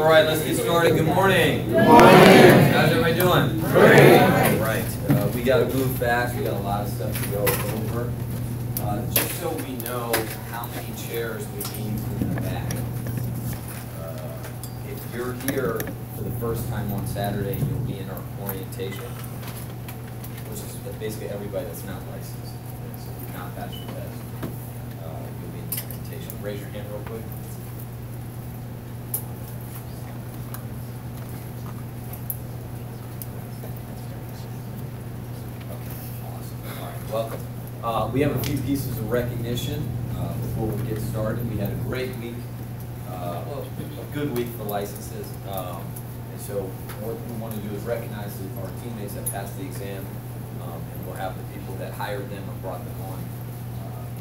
All right, let's get started. Good morning. Good morning. How's everybody doing? Great. All right. We got to move fast. We got a lot of stuff to go over. Just so we know how many chairs we need in the back. If you're here for the first time on Saturday, you'll be in our orientation, which is basically everybody that's not licensed. So if you're not passed your test, you'll be in the orientation. Raise your hand real quick. Welcome. We have a few pieces of recognition before we get started. We had a great week, well, a good week for licenses. And so what we want to do is recognize our teammates that passed the exam, and we'll have the people that hired them or brought them on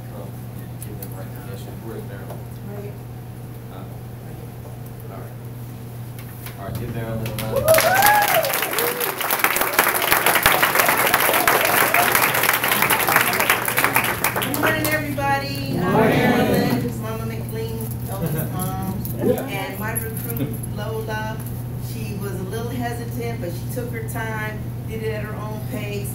come and give them recognition. Where's Marilyn? Right. All right. All right, give Marilyn a round of applause. Mama McLean, Elvis mom, and my recruit Lola. She was a little hesitant, but she took her time, did it at her own pace.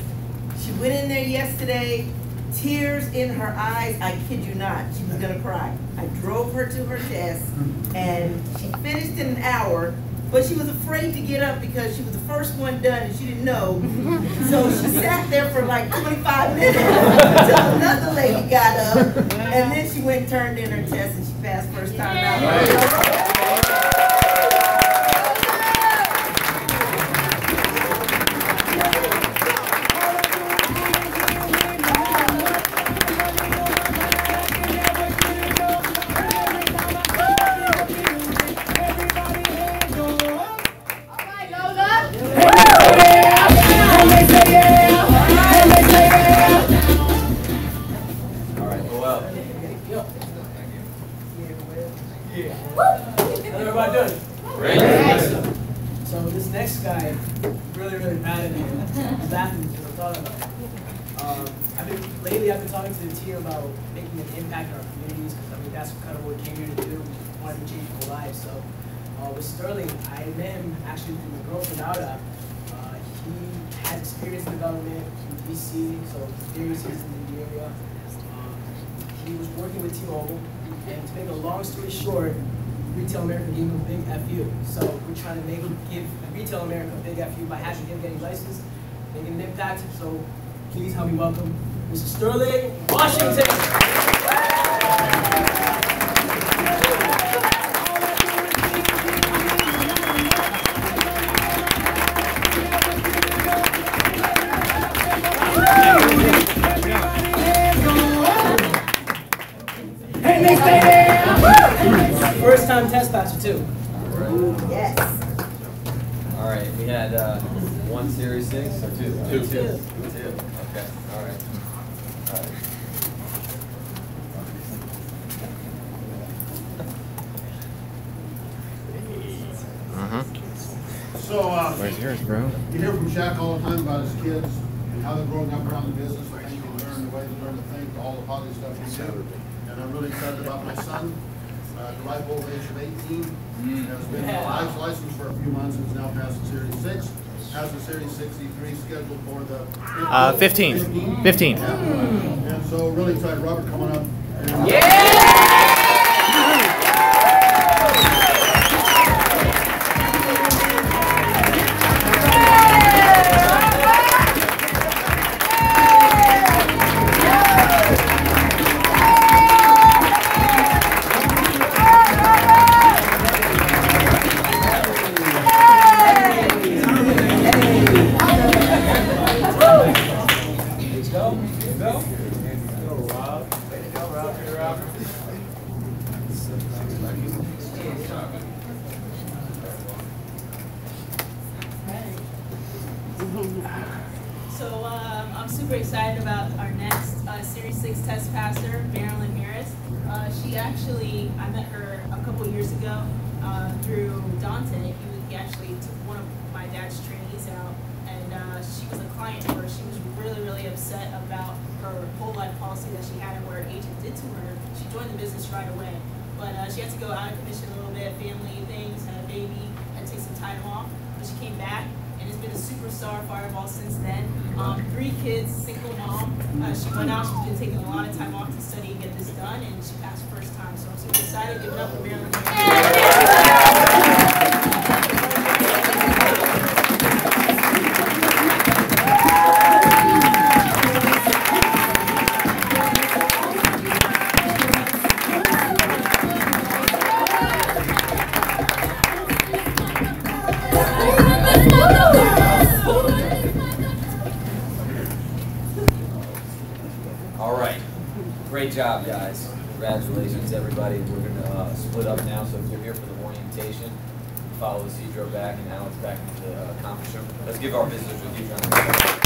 She went in there yesterday, tears in her eyes. I kid you not, she was gonna cry. I drove her to her test, and she finished in an hour. But she was afraid to get up because she was the first one done and she didn't know. So she sat there for like 25 minutes until another lady got up. And then she went and turned in her test and she passed first time out. Lately, I've been talking to the team about making an impact in our communities because I mean that's kind of what we came here to do. We wanted to change people's lives. So with Sterling, I met him actually through the Growth Without app. He has experience in development in DC, so very seasoned in the area. He was working with T-Mobile, and to make a long story short, Retail America gave him a big FU. So we're trying to give Retail America a big FU by having him getting licensed, making an impact. So please help me welcome Mr. Sterling Washington. First time test passer too. Yes. All right, we had one Series 6 or two? Two. Okay, all right. So, where's yours, bro? You hear from Shaq all the time about his kids and how they're growing up around the business, the things they learn, the way they learn to think, all the positive stuff we do. And I'm really excited about my son, the ripe old age of 18, has been licensed for a few months and has now passed the Series 6. Has the Series 63 scheduled for the 15th. 15th. Yeah. And so really excited. Robert coming up. So I'm super excited about our next Series 6 test passer, Marilyn Harris. She actually, I met her a couple years ago through Dante. He actually took one of my dad's trainees out, and she was a client of hers. She was really upset about her whole life policy that she had and what her agent did to her. She joined the business right away. but she had to go out of commission a little bit, family things, had a baby, had to take some time off, but she came back and has been a superstar fireball since then. 3 kids, single mom. She went out, she's been taking a lot of time off to study and get this done, and she passed first time, so I'm super excited. Give it up for Marilyn. All right, great job, guys. Congratulations, everybody. We're gonna split up now, so if you're here for the orientation, follow Isidro back and Alex back into the conference room. Let's give our visitors a huge round of applause.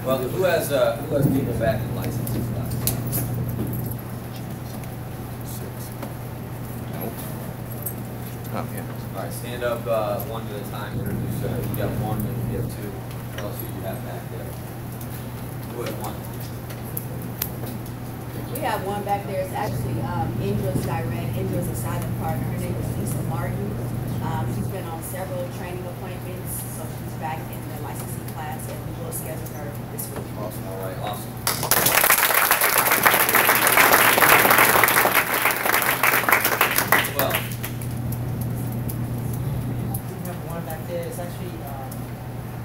Well, who has people back in licenses class? Nope. Oh, yeah. All right, stand up one at a time. Introduce. You got one, and you have 2. Tell us who you have back there. Who had 1? We have one back there. It's actually Indra's direct. Indra's a silent partner. Her name is Lisa Martin. She's been on several training appointments, so she's back in the licensing class, and we will schedule her this week. Awesome. All right, awesome. Well, We have one back there. It's actually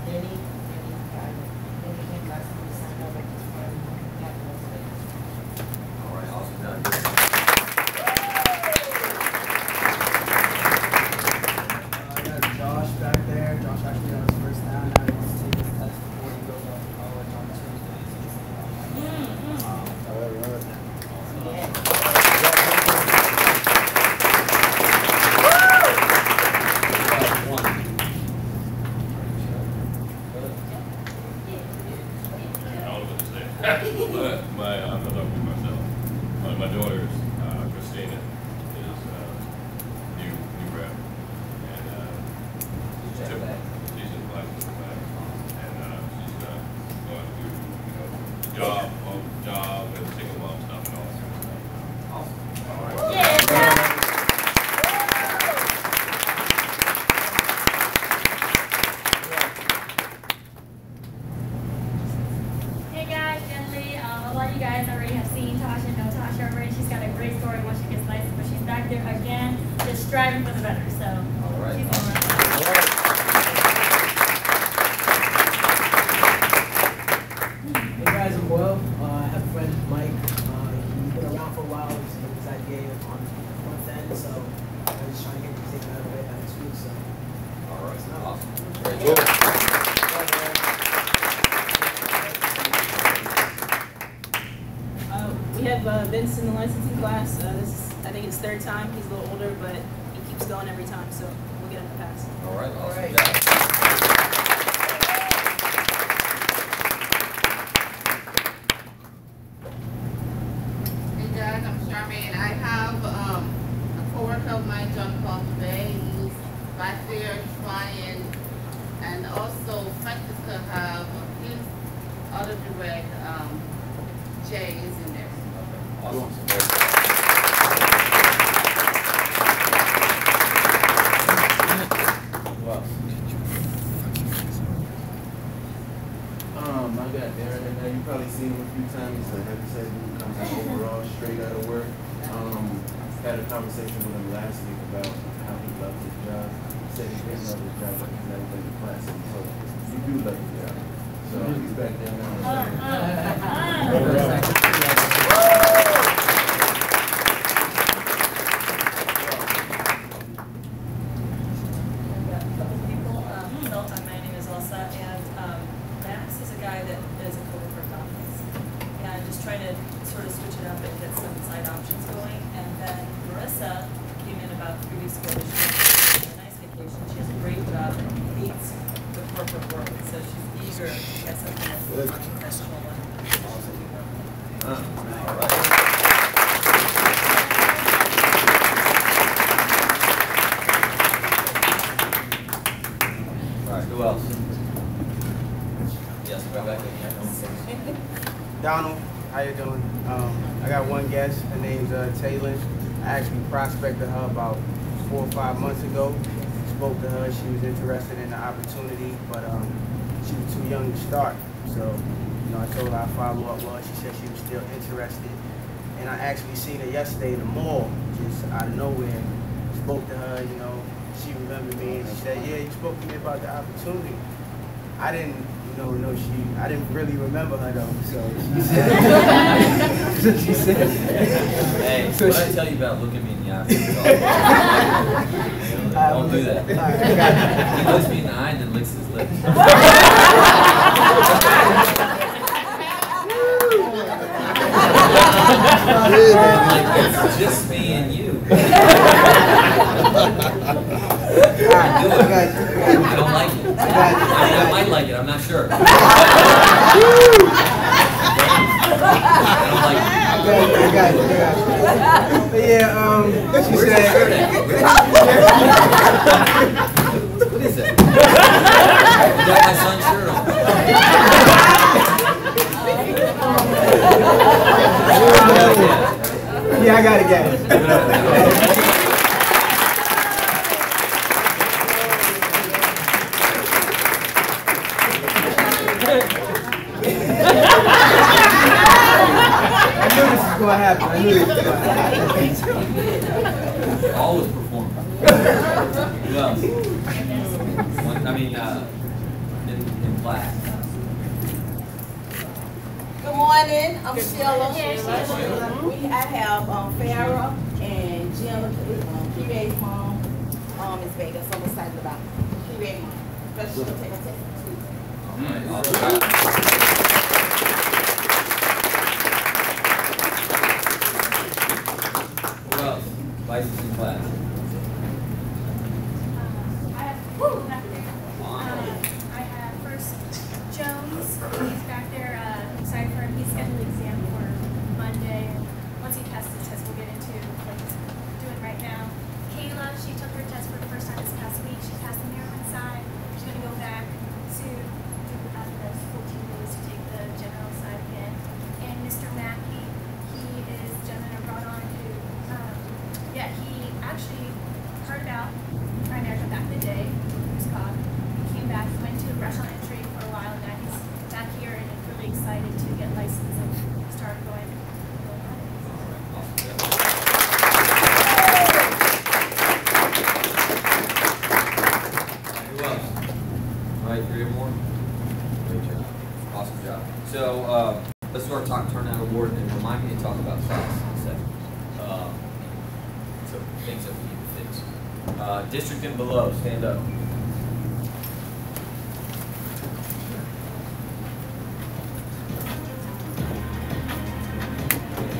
Denny. Denny came last time we signed up at this party. all right, awesome. Done. I got Josh back there. Josh actually got his first down. Now he wants to take his test before he goes off to college on Tuesday. driving for the better, so. All right. she's Awesome. all right. Hey guys, I'm Will. I have a friend, Mike. He's been around for a while. He's been his IDA on month end, so I'm just trying to get these taken out of the way by next week. So, All right. Awesome. Great job. We have Vince in the licensing class. This is, I think it's third time. He's a little older, but he keeps going every time, so we'll get him to pass. All right. Awesome. right. job. Hey guys, I'm Charmaine. I have a coworker of mine, John Paul today. He's back there trying, and also Francisco have his other direct, Jay is in there. Awesome. Who else? I got Darren in there. You probably seen him a few times. He's a heavy-set dude, comes in overall straight out of work. Had a conversation with him last week about how he loved his job. He said he didn't love his job, but he's never been to class. So you do love your job. So he's back there My name is Elsa, and Max is a guy that is a coworker of Dominic's. And I'm just trying to sort of switch it up and get some side options going. And then Marissa came in about 3 weeks ago. She had a nice vacation. She has a great job and hates the corporate world. So she's eager to get something that's professional and All right. All right. Who else? Yes, Rebecca. Donald, how you doing? I got one guest. Her name's Taylor. I actually prospected her about 4 or 5 months ago. Spoke to her. She was interested in the opportunity, but she was too young to start. So, I told her I'd follow up. Well, she said she was still interested. And I actually seen her yesterday in the mall, just out of nowhere. Spoke to her, she remembered me, and she said, yeah, you spoke to me about the opportunity. I didn't, I didn't really remember her though, so she said, so she said. Hey, So what I she- tell you about looking me in the eye? Don't do that. All right, I got He looks me in the eye and then licks his lips. Like, it's just me and you. Do it. I don't like it. I might like it, I'm not sure. I don't like it. I got you. But yeah, she Where's said. your shirt at? What is that? You got my son's shirt on. Yeah, I gotta get it. I knew this was gonna happen. I knew this was gonna happen. Always perform. Who else? In class. Good morning, I'm Sheila. Hey, Sheila. I have Farrah and Jim, Kiray's mom, is Vegas. I'm excited about Kiray's mom. But she'll take a test too. All right, awesome. Who else? Licensing class. I have first Jones. He's back there. Excited for him. He's got an exam for Monday. And once he passes the test, we'll get into what he's doing right now. Kayla, she took her test for the first time this past week. She passed the Maryland side. She's going to go back to do after those 14 days to take the general side again. And Mr. Mackey, he is the gentleman I brought on who, he actually District and below, stand up.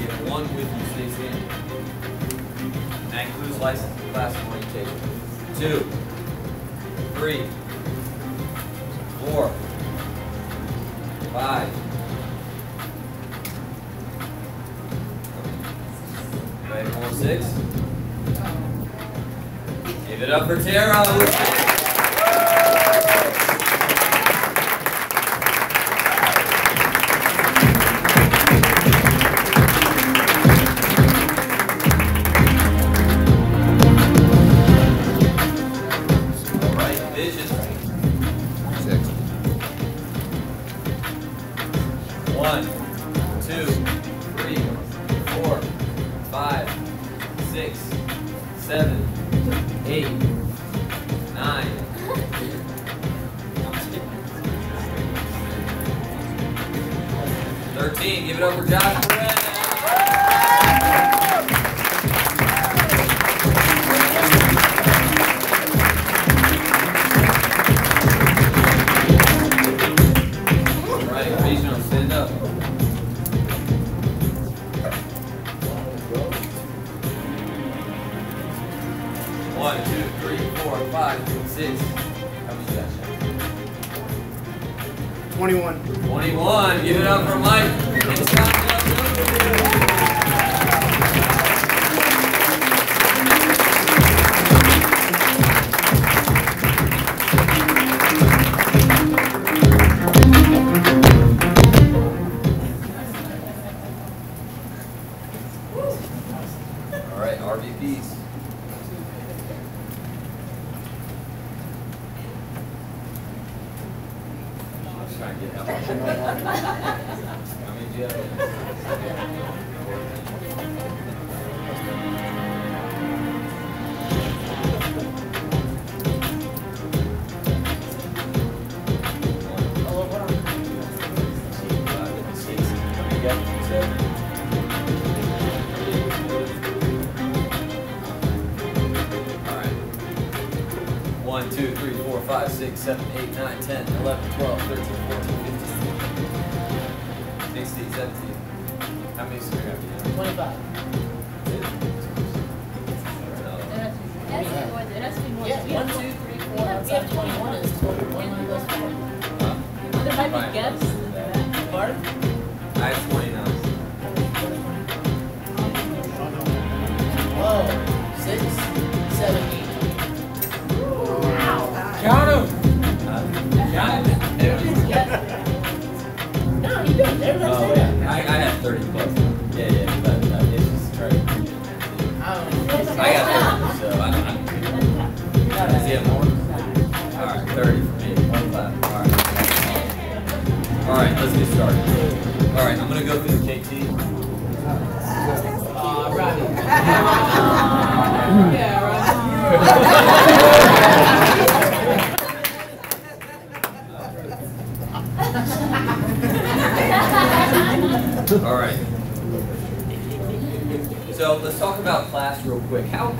Get one with you, stay standing. That includes license, class, and orientation. 2, 3, 4, 5. Right, more 6. Give it up for Tara. Give it up for Josh. All right, regional, stand up. 1, 2, 3, 4, 5, 6. How many Josh? 21. 21. Give it up for Mike. All right, RVPs. Trying to get out. How many do you have? All right. 1, 2, 3, 4, 5, 6, 7, 8, 9, 10, 11, 12, 13, 14, 15, 16, 17. How many senior have you had? 25. It has to be more. Yeah, 1, 2, 3, 4, outside 21 is 21 plus 4. There might be guests. Pardon? I have 29. Oh, 6, 7, 8. Count them! Count them. No, you don't. Everybody's Oh, there. yeah. I had 30 plus. Yeah, but it's just trying to preach it. I got 30, so I don't. Does he have more? All right, 30 for me. 25. All right, let's get started. All right, I'm going to go through the KT. Robbie. Yeah, All right. So let's talk about class real quick. How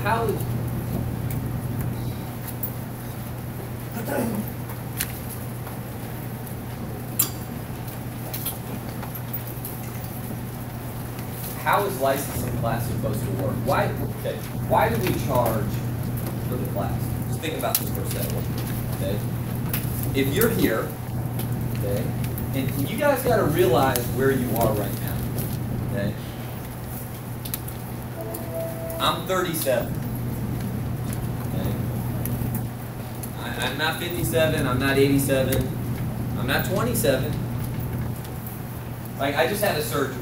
is licensing class supposed to work? Why do we charge for the class? Just think about this for a second. Okay? If you're here, okay, and you guys got to realize where you are right now. Okay? I'm 37. Okay? I'm not 57. I'm not 87. I'm not 27. Like, I just had a surgery,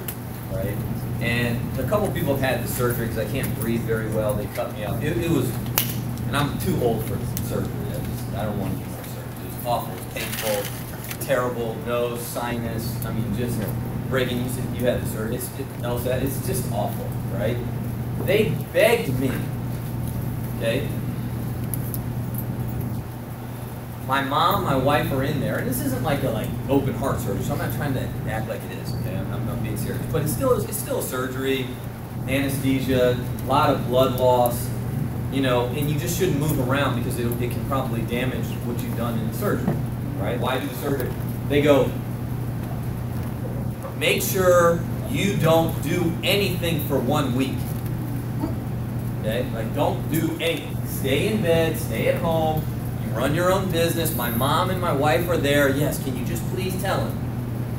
right? And a couple people have had the surgery because I can't breathe very well. They cut me out. It was, and I'm too old for surgery. I don't want to do more surgery. It was awful. It was painful, terrible, nose, sinus. I mean, just breaking. You said you had the surgery. It's just awful, right? They begged me, okay? My mom, my wife are in there, and this isn't like a open heart surgery, so I'm not trying to act like it is, okay? I'm being serious, but it's still a surgery, anesthesia, a lot of blood loss, you know, and you just shouldn't move around because it can probably damage what you've done in the surgery, right? Why do the surgery? They go, make sure you don't do anything for 1 week. Okay? Like, don't do anything. Stay in bed, stay at home, you run your own business. My mom and my wife are there. Yes, can you just please tell him?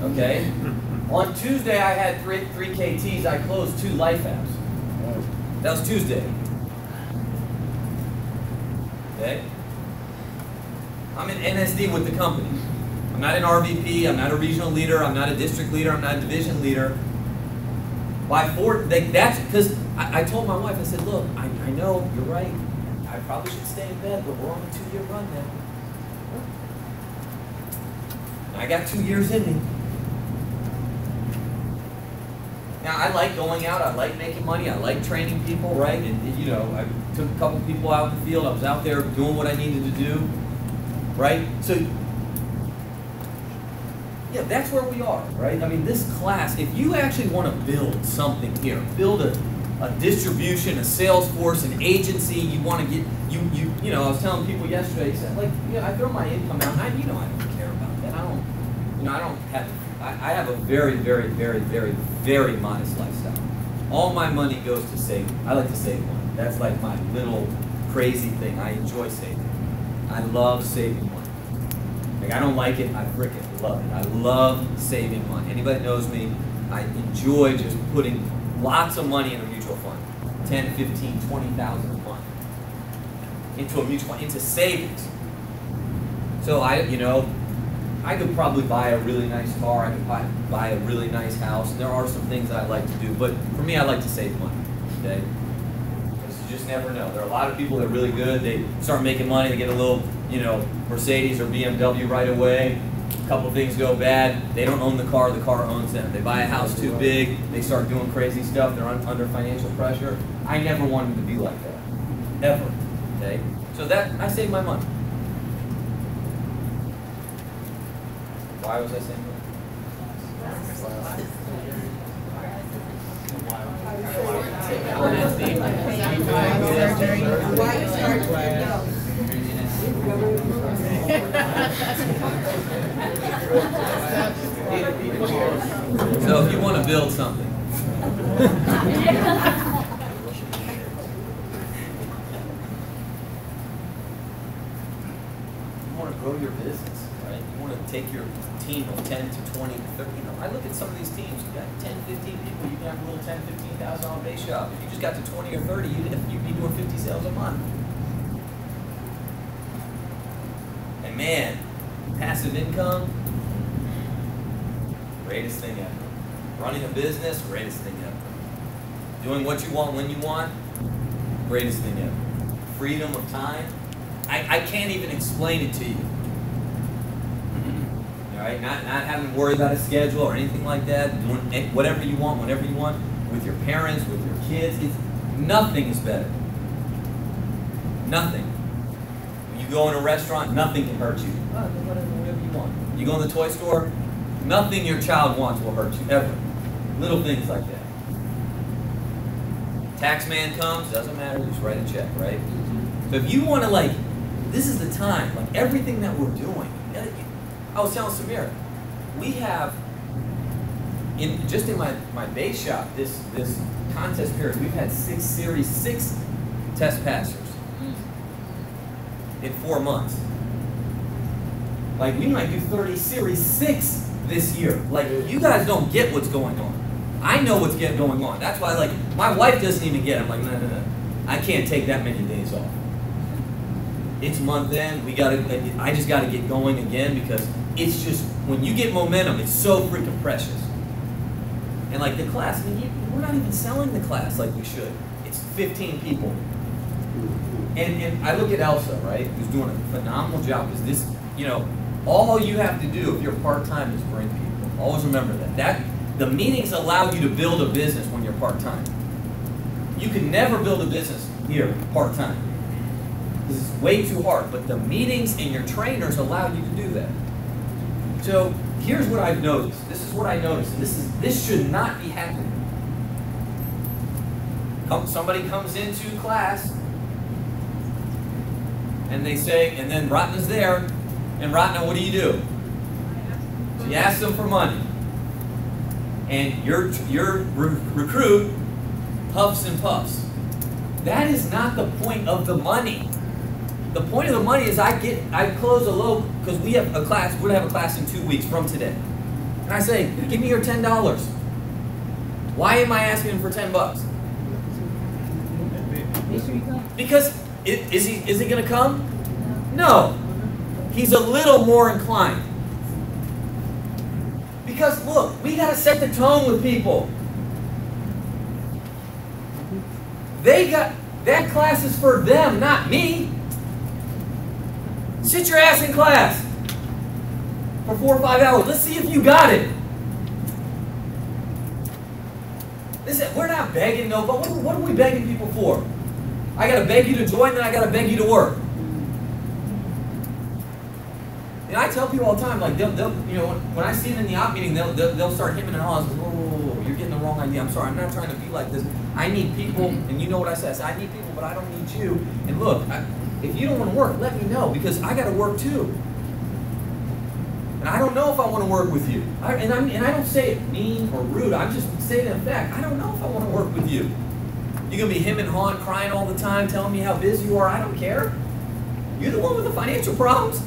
Okay? On Tuesday, I had three KTs. I closed 2 life apps. That was Tuesday. Okay? I'm in NSD with the company. I'm not an RVP, I'm not a regional leader, I'm not a district leader, I'm not a division leader. That's because I told my wife, I said, look, I know, you're right. I probably should stay in bed, but we're on a 2-year run now. I got 2 years in me. Now, I like going out, I like making money, I like training people, right? And you know, I took a couple people out in the field, I was out there doing what I needed to do, right? So, yeah, that's where we are, right? I mean, this class, if you actually want to build something here, build a distribution, a sales force, an agency, you want to get, you know, I was telling people yesterday, I said, like, you know, I throw my income out, and you know, I don't care about that. I have a very, very, very, very, very modest lifestyle. All my money goes to saving. I like to save money. That's like my little crazy thing. I enjoy saving. I love saving money. Like, I don't like it, I freaking love it. I love saving money. Anybody that knows me, I enjoy just putting lots of money in a mutual fund. 10, 15, 20,000 a month. Into a mutual fund, into savings. So I could probably buy a really nice car, I could buy a really nice house, and there are some things that I like to do, but for me, I like to save money, okay? Because you just never know. There are a lot of people that are really good, they start making money, they get a little, you know, Mercedes or BMW right away, a couple things go bad, they don't own the car owns them. They buy a house too big, they start doing crazy stuff, they're under financial pressure. I never wanted to be like that, ever, okay? So I save my money. Why was I saying that? So if you want to build something, you want to grow your business, right? You want to take your team of 10 to 20 to 30, you know, I look at some of these teams, you got 10, 15 people, you can have a little $10,000, $15,000 base shop. If you just got to 20 or 30, you'd be doing 50 sales a month. And man, passive income, greatest thing ever. Running a business, greatest thing ever. Doing what you want when you want, greatest thing ever. Freedom of time, I can't even explain it to you. Right? Not having to worry about a schedule or anything like that, doing whatever you want, whenever you want, with your parents, with your kids. Nothing is better. Nothing. When you go in a restaurant, nothing can hurt you. Whatever you want. You go in the toy store, nothing your child wants will hurt you, ever. Little things like that. Tax man comes, doesn't matter, just write a check, right? So if you want to, like, this is the time, like everything that we're doing. I was telling Samir, we have, just in my base shop, this contest period, we've had 6 Series 6 test passers in 4 months. Like, we might do 30 Series 6 this year. Like, you guys don't get what's going on. I know what's going on. That's why, like, my wife doesn't even get it. I'm like, no. I can't take that many days off. It's month end, I just gotta get going again, because it's just, when you get momentum, it's so freaking precious. And like the class, I mean, we're not even selling the class like we should. It's 15 people. And I look at Elsa, right, who's doing a phenomenal job, because this, you know, all you have to do if you're part-time is bring people. Always remember that. The meetings allow you to build a business when you're part-time. You can never build a business here part-time. This is way too hard, but the meetings and your trainers allow you to do that. So here's what I've noticed. This is what I noticed, and this should not be happening. Somebody comes into class, and they say, and then Ratna's there, and Ratna, what do? So you ask them for money. And your recruit huffs and puffs. That is not the point of the money. The point of the money is I close a low, because we have a class, we're gonna have a class in 2 weeks from today. And I say, give me your $10. Why am I asking him for $10? Because is he gonna come? No. He's a little more inclined. Because look, we gotta set the tone with people. That class is for them, not me. Sit your ass in class for 4 or 5 hours. Let's see if you got it. Listen, we're not begging, no, but what are we begging people for? I gotta beg you to join, then I gotta beg you to work. And I tell people all the time, like they'll you know, when I see them in the op meeting, they'll start hemming and hawing. Whoa, you're getting the wrong idea. I'm sorry, I'm not trying to be like this. I need people, and you know what I say. I say I need people, but I don't need you. And look, if you don't want to work, let me know, because I got to work too. And I don't know if I want to work with you. And I don't say it mean or rude. I'm just saying it in fact. I don't know if I want to work with you. You're going to be hemming and hawing, crying all the time, telling me how busy you are. I don't care. You're the one with the financial problems.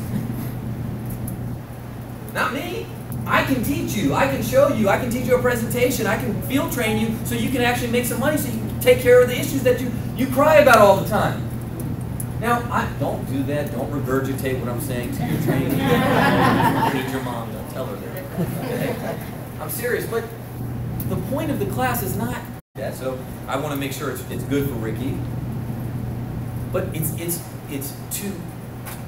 Not me. I can teach you. I can show you. I can teach you a presentation. I can field train you so you can actually make some money so you can take care of the issues that you cry about all the time. Now, don't do that. Don't regurgitate what I'm saying to your trainee. Put it your mom. Don't tell her that. Okay? I'm serious, but the point of the class is not that. So I want to make sure it's good for Ricky. But it's to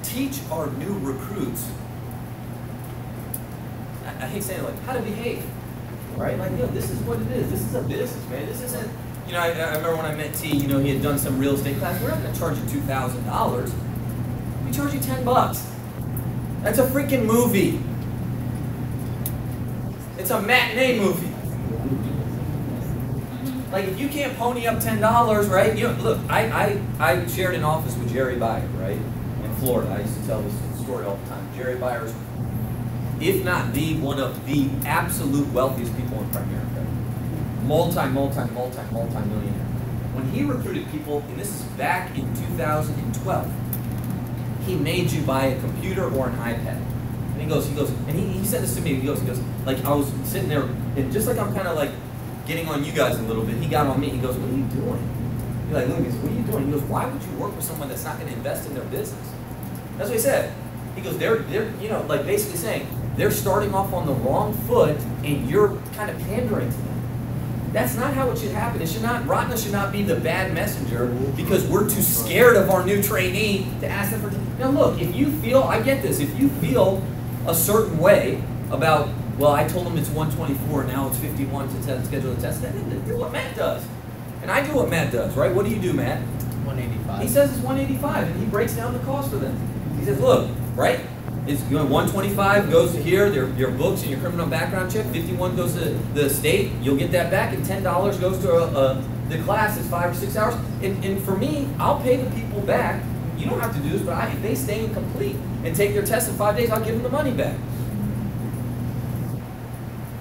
teach our new recruits. I hate saying it, like how to behave, right? Like, this is what it is. This is a business, man. This isn't. You know, I remember when I met T, you know, he had done some real estate class. We're not going to charge you $2,000. We charge you $10. That's a freaking movie. It's a matinee movie. Like, if you can't pony up $10, right? You know, look, I shared an office with Jerry Byer, right? In Florida. I used to tell this story all the time. Jerry Byer's, if not the one of the absolute wealthiest people in Primerica. Multi-millionaire. When he recruited people, and this is back in 2012, he made you buy a computer or an iPad. And he goes, and he said this to me, he goes, like I was sitting there, and just like I'm kind of like getting on you guys a little bit, he got on me, he goes, what are you doing? You're like, Lucas, what are you doing? He goes, why would you work with someone that's not going to invest in their business? That's what he said. He goes, they're you know, like basically saying, they're starting off on the wrong foot, and you're kind of pandering to them. That's not how it should happen. It should not. Ratna should not be the bad messenger because we're too scared of our new trainee to ask them for. Now look, if you feel, I get this. If you feel a certain way about, well, I told them it's 124, now it's 51 to schedule the test. Then do what Matt does, and I do what Matt does, right? What do you do, Matt? 185. He says it's 185, and he breaks down the cost for them. He says, look, right? It's 125 goes to here, your books and your criminal background check. 51 goes to the state. You'll get that back, and $10 goes to the class. It's 5 or 6 hours. And for me, I'll pay the people back. You don't have to do this, but if they stay incomplete and take their test in 5 days, I'll give them the money back.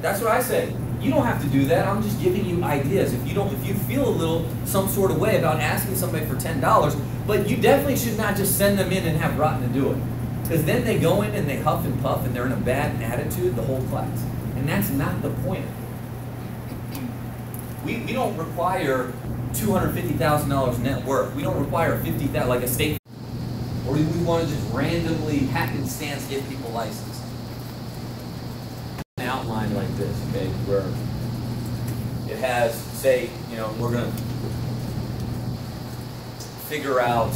That's what I say. You don't have to do that. I'm just giving you ideas. If you feel a little some sort of way about asking somebody for $10, but you definitely should not just send them in and have Ratna do it. Because then they go in and they huff and puff and they're in a bad attitude the whole class. And that's not the point. We don't require $250,000 net worth. We don't require $50,000 like a state. Or we want to just randomly happenstance get people licensed. An outline like this, okay, where it has, say, you know, we're going to figure out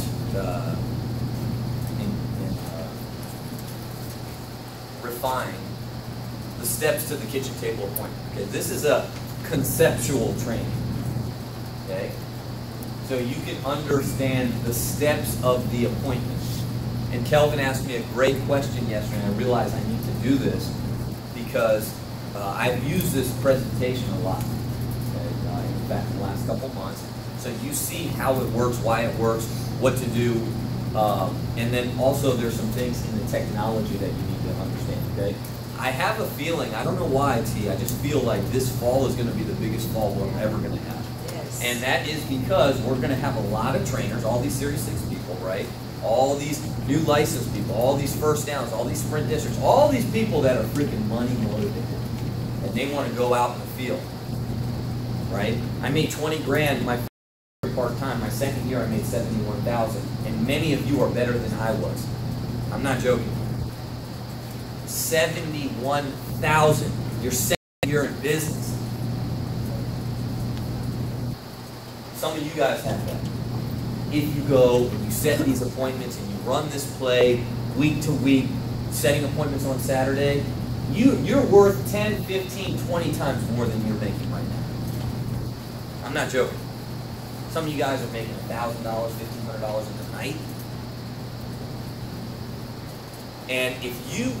refine the steps to the kitchen table appointment. Okay, this is a conceptual training. Okay, so you can understand the steps of the appointment. And Kelvin asked me a great question yesterday, and I realized I need to do this because I've used this presentation a lot. Okay, in fact, in the last couple months. So you see how it works, why it works, what to do. And then also there's some things in the technology that you need to understand, okay? I have a feeling, I don't know why, T, I just feel like this fall is gonna be the biggest fall we're ever gonna have. Yes. And that is because we're gonna have a lot of trainers, all these Series 6 people, right? All these new licensed people, all these first downs, all these sprint districts, all these people that are freaking money motivated. And they wanna go out in the field, right? I made 20 grand my part-time. My second year I made 71,000, and many of you are better than I was. I'm not joking. 71,000. Your second year in business. Some of you guys have that. If you go and you set these appointments and you run this play week to week, setting appointments on Saturday, you're worth 10, 15, 20 times more than you're making right now. I'm not joking. Some of you guys are making $1,000, $1,500 in the night. And if you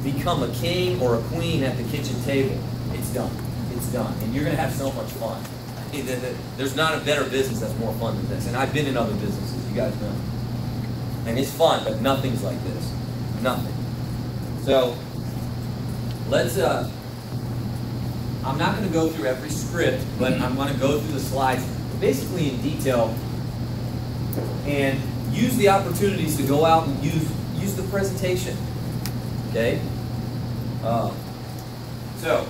become a king or a queen at the kitchen table, it's done. It's done. And you're going to have so much fun. There's not a better business that's more fun than this. And I've been in other businesses, you guys know. And it's fun, but nothing's like this. Nothing. So, let's, I'm not going to go through every script, but I'm going to go through the slides basically in detail and use the opportunities to go out and use the presentation. Okay? So,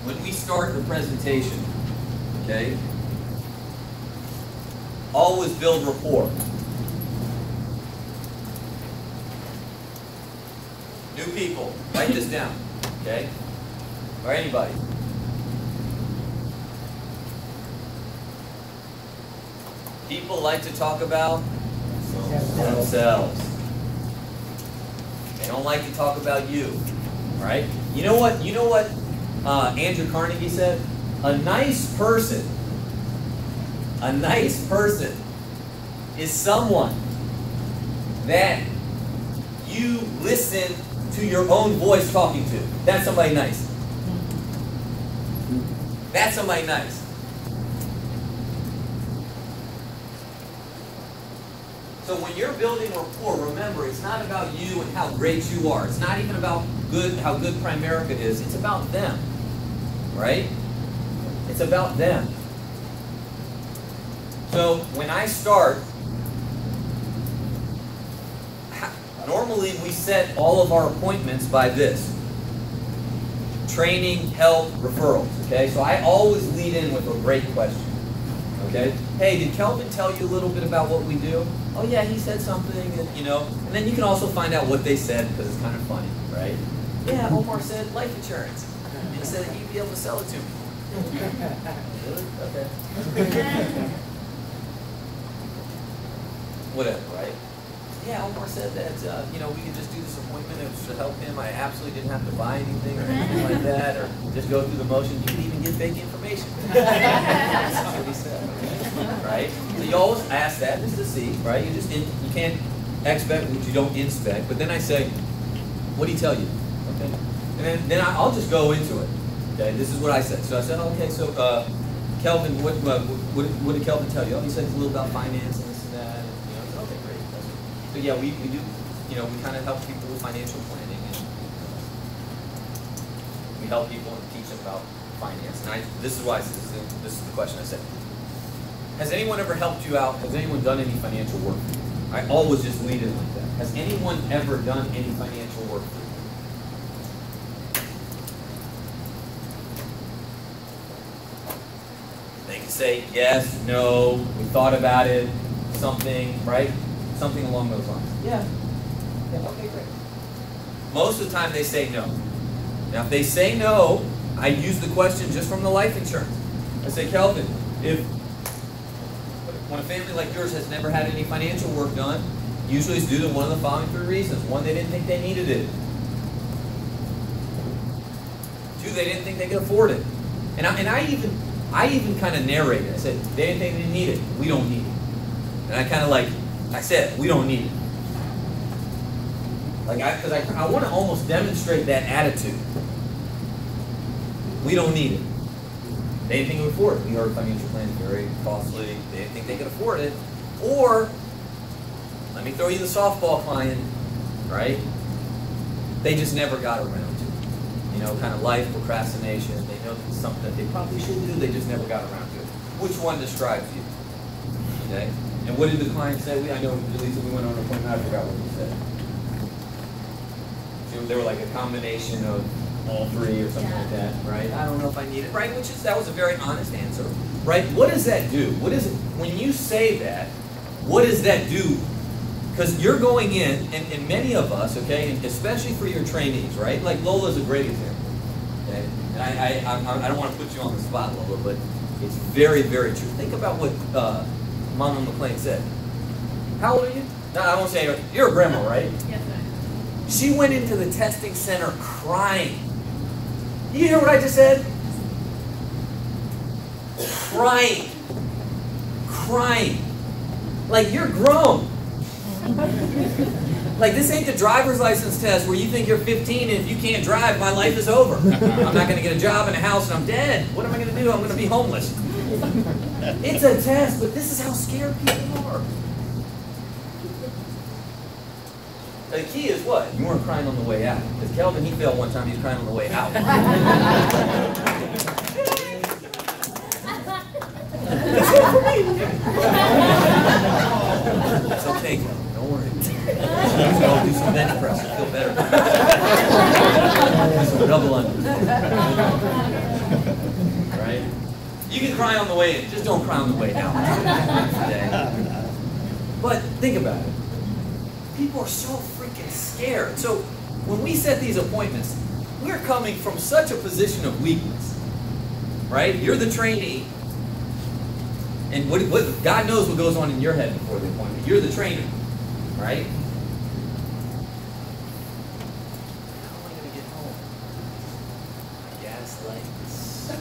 when we start the presentation, okay, always build rapport. New people, write this down, okay? Or anybody. People like to talk about themselves. They don't like to talk about you, right? You know what Andrew Carnegie said? A nice person is someone that you listen to your own voice talking to. That's somebody nice. That's somebody nice. So when you're building rapport, remember, it's not about you and how great you are. It's not even about how good Primerica is. It's about them, right? It's about them. So when I start, normally we set all of our appointments by this. Training, help, referrals, okay? So I always lead in with a great question, okay? Hey, did Kelvin tell you a little bit about what we do? Oh yeah, he said something, and, you know, and then you can also find out what they said because it's kind of funny, right? Yeah, Omar said life insurance. He said that he'd be able to sell it to me. Really? Okay. Whatever, right? Yeah, Omar said that, you know, we could just do this appointment. It was to help him. I absolutely didn't have to buy anything or anything like that, or just go through the motions. You could even get fake information. That's what he said, right? So you always ask that just to see, right? You can't expect what you don't inspect. But then I say, what did he tell you? Okay, and then I'll just go into it. Okay, this is what I said. So I said, okay, so Kelvin, what did Kelvin tell you? Oh, he said a little about finance and this and that. And, you know, I said, okay, great. So yeah, we do, you know, we kind of help people with financial planning, and we help people and teach them about finance. And this is why I said, this is the question I said. Has anyone ever helped you out? Has anyone done any financial work for you? I always just lead in like that. Has anyone ever done any financial work for you? They can say yes, no, we thought about it, something, right? Something along those lines. Yeah. Yeah, okay, great. Most of the time they say no. Now if they say no, I use the question just from the life insurance. I say, Kelvin, when a family like yours has never had any financial work done, usually it's due to one of the following 3 reasons. 1, they didn't think they needed it. 2, they didn't think they could afford it. And I even kind of narrated. I said, they didn't think they need it. We don't need it. And I kind of I said, we don't need it. Because I want to almost demonstrate that attitude. We don't need it. They didn't think they could afford it. We heard financial planning very costly. They didn't think they could afford it. Or Let me throw you the softball client, right? They just never got around to it. You know, kind of life, procrastination. They know it's something that they probably should do, they just never got around to it. Which one describes you? Okay? And what did the client say? I know, Lisa, we went on an appointment, I forgot what you said. So they were like a combination of all three or something like that, right? I don't know if I need it, right? That was a very honest answer, right? What does that do? What is it, when you say that, what does that do? Because you're going in, and many of us, okay, and especially for your trainees, right? Like Lola's a great example, okay? And I don't want to put you on the spot, Lola, but it's very, very true. Think about what Mama McLean said. How old are you? No, I won't say you're a grandma, right? Yes, sir. She went into the testing center crying. You hear what I just said? Crying. Crying. Like you're grown. Like this ain't the driver's license test where you think you're 15 and if you can't drive, my life is over. I'm not going to get a job in a house and I'm dead. What am I going to do? I'm going to be homeless. It's a test, but this is how scared people are. The key is what? You weren't crying on the way out. Because Kelvin, he failed one time, he was crying on the way out. It's okay, Kelvin, don't worry. I'll do some bench press, you'll feel better. Do some double unders. Right? You can cry on the way in, just don't cry on the way out. Today. But think about it. People are so freaking scared. So when we set these appointments, we're coming from such a position of weakness, right? You're the trainee, and what God knows what goes on in your head before the appointment. You're the trainer, right? How am I going to get home? My gas lights.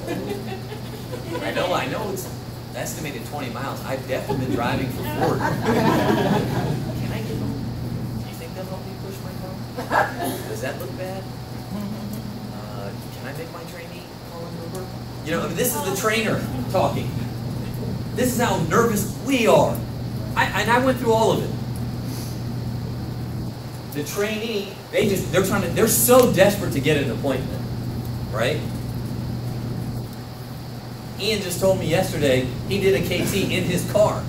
I know it's estimated 20 miles. I've definitely been driving for 40. Can I get home? They'll help me push my car? Does that look bad? Can I make my trainee call an Uber? You know, this is the trainer talking. This is how nervous we are. And I went through all of it. The trainee, they're so desperate to get an appointment, right? Ian just told me yesterday he did a KT in his car.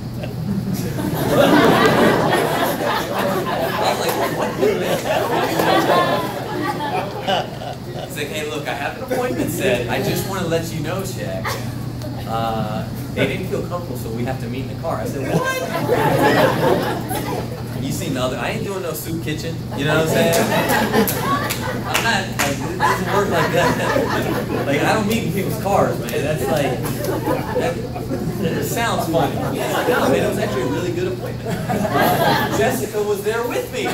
He's like, hey, look, I have an appointment set. I just want to let you know, Shaq. They didn't feel comfortable, so we have to meet in the car. I said, what? You seen the other? I ain't doing no soup kitchen. You know what I'm saying? I'm not. Like, it doesn't work like that. Like I don't meet in people's cars, man. That's like. It sounds funny. He's like, no, man, it was actually a really good appointment. Jessica was there with me. You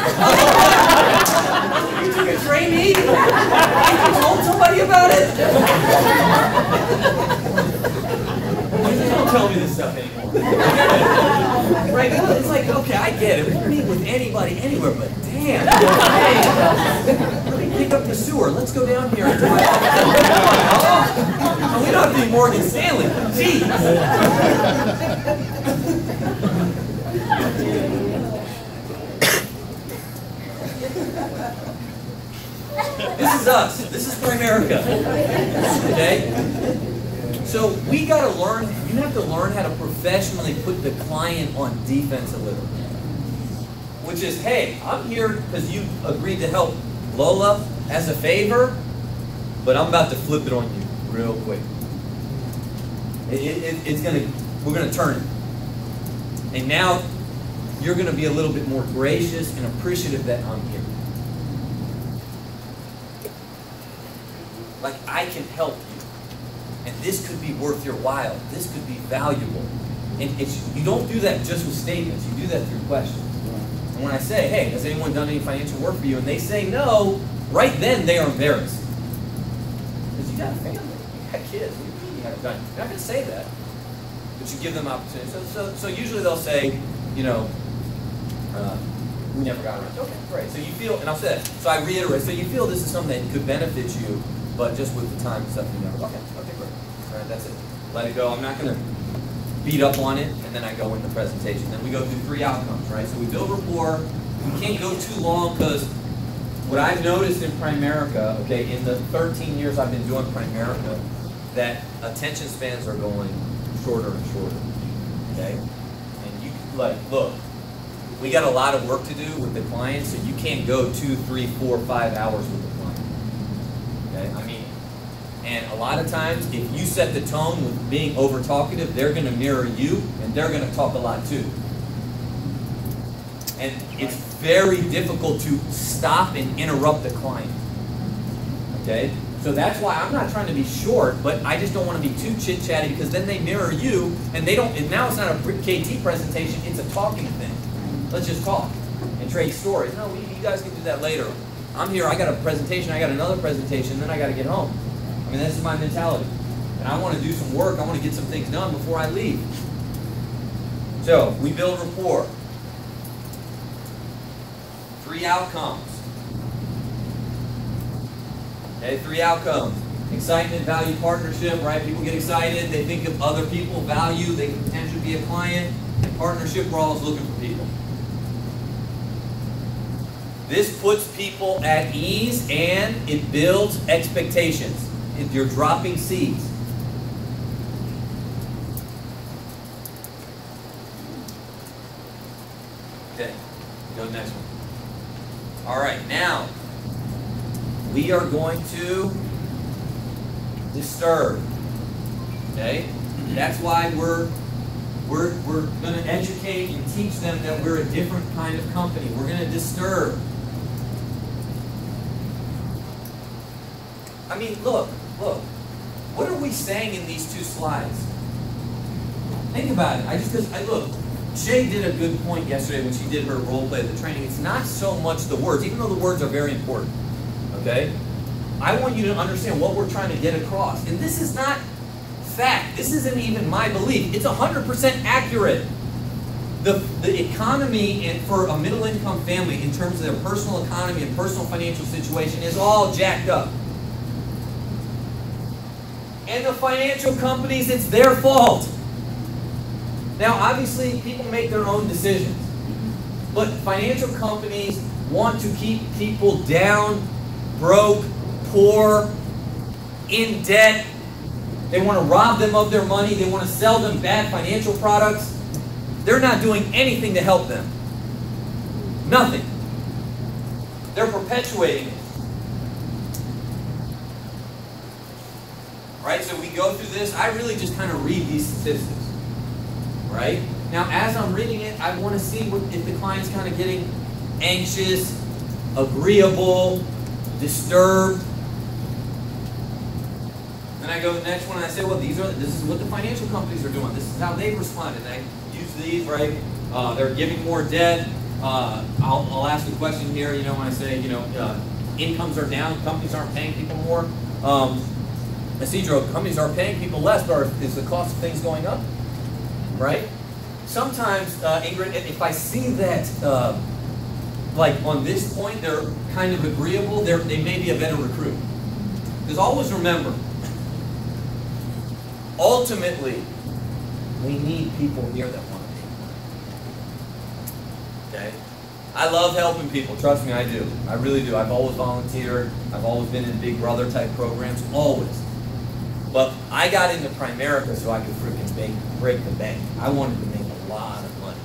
took a trainee? You told somebody about it? Don't tell me this stuff anymore. Right? It's like, okay, I get it. We can meet with anybody, anywhere, but damn. Hey, let me pick up the sewer. Let's go down here and drive. We don't have to be Morgan Stanley. Jeez. This is us. This is Primerica. Okay? So we got to learn, you have to learn how to professionally put the client on defense a little bit. Which is, hey, I'm here because you agreed to help Lola as a favor, but I'm about to flip it on you real quick. We're gonna turn it. And now you're gonna be a little bit more gracious and appreciative that I'm here. Like I can help you. And this could be worth your while. This could be valuable. And you don't do that just with statements. You do that through questions. And when I say, hey, has anyone done any financial work for you? And they say no, right then they are embarrassed. Because you got a family. You got kids. You haven't done. You're not going to say that. But you give them opportunity. So usually they'll say, you know, we never got around. Okay, great. So you feel, and I'll say that. So I reiterate. So you feel this is something that could benefit you, but just with the time and stuff you never. Okay, great. All right, that's it. Let it go. I'm not going to beat up on it, and then I go into the presentation. Then we go through 3 outcomes, right? So we build rapport. We can't go too long because what I've noticed in Primerica, okay, in the 13 years I've been doing Primerica, that attention spans are going shorter and shorter, okay? And you, like, look, we got a lot of work to do with the client, so you can't go 2, 3, 4, 5 hours with the client, okay? I mean, and a lot of times, if you set the tone with being over talkative, they're gonna mirror you, and they're gonna talk a lot too. And it's very difficult to stop and interrupt the client, okay? So that's why I'm not trying to be short, but I just don't want to be too chit-chatty because then they mirror you, and they don't, and now it's not a KT presentation, it's a talking thing. Let's just talk and trade stories. No, you guys can do that later. I'm here, I got a presentation, I got another presentation, then I got to get home. I mean, this is my mentality. And I want to do some work, I want to get some things done before I leave. So, we build rapport. 3 outcomes. Okay, 3 outcomes. Excitement, value, partnership, right? People get excited, they think of other people, value, they can potentially be a client. And partnership, we're always looking for people. This puts people at ease and it builds expectations. You're dropping seeds. Okay, go to the next one. All right, now we are going to disturb. Okay, that's why we're going to educate and teach them that we're a different kind of company. We're going to disturb. I mean, look. What are we saying in these 2 slides? Think about it. Look, Shay did a good point yesterday when she did her role play at the training. It's not so much the words, even though the words are very important. Okay? I want you to understand what we're trying to get across. And this is not fact. This isn't even my belief. It's 100% accurate. The economy and for a middle-income family in terms of their personal economy and personal financial situation is all jacked up. And the financial companies, it's their fault. Now, obviously, people make their own decisions. But financial companies want to keep people down, broke, poor, in debt. They want to rob them of their money. They want to sell them bad financial products. They're not doing anything to help them. Nothing. They're perpetuating it. Right? So we go through this. I really just kind of read these statistics. Right? Now, as I'm reading it, I want to see if the client's kind of getting anxious, agreeable, disturbed. Then I go to the next one and I say, well, this is what the financial companies are doing. This is how they've responded. And I use these, right? They're giving more debt. I'll ask the question here, when I say, incomes are down, companies aren't paying people more. Isidro, companies are paying people less, but is the cost of things going up? Right? Sometimes, Ingrid, if I see that, like on this point, they're kind of agreeable, they may be a better recruit. Because always remember, ultimately, we need people here that want to be. Okay? I love helping people. Trust me, I do. I really do. I've always volunteered. I've always been in big brother type programs. Always. But I got into Primerica so I could freaking break the bank. I wanted to make a lot of money.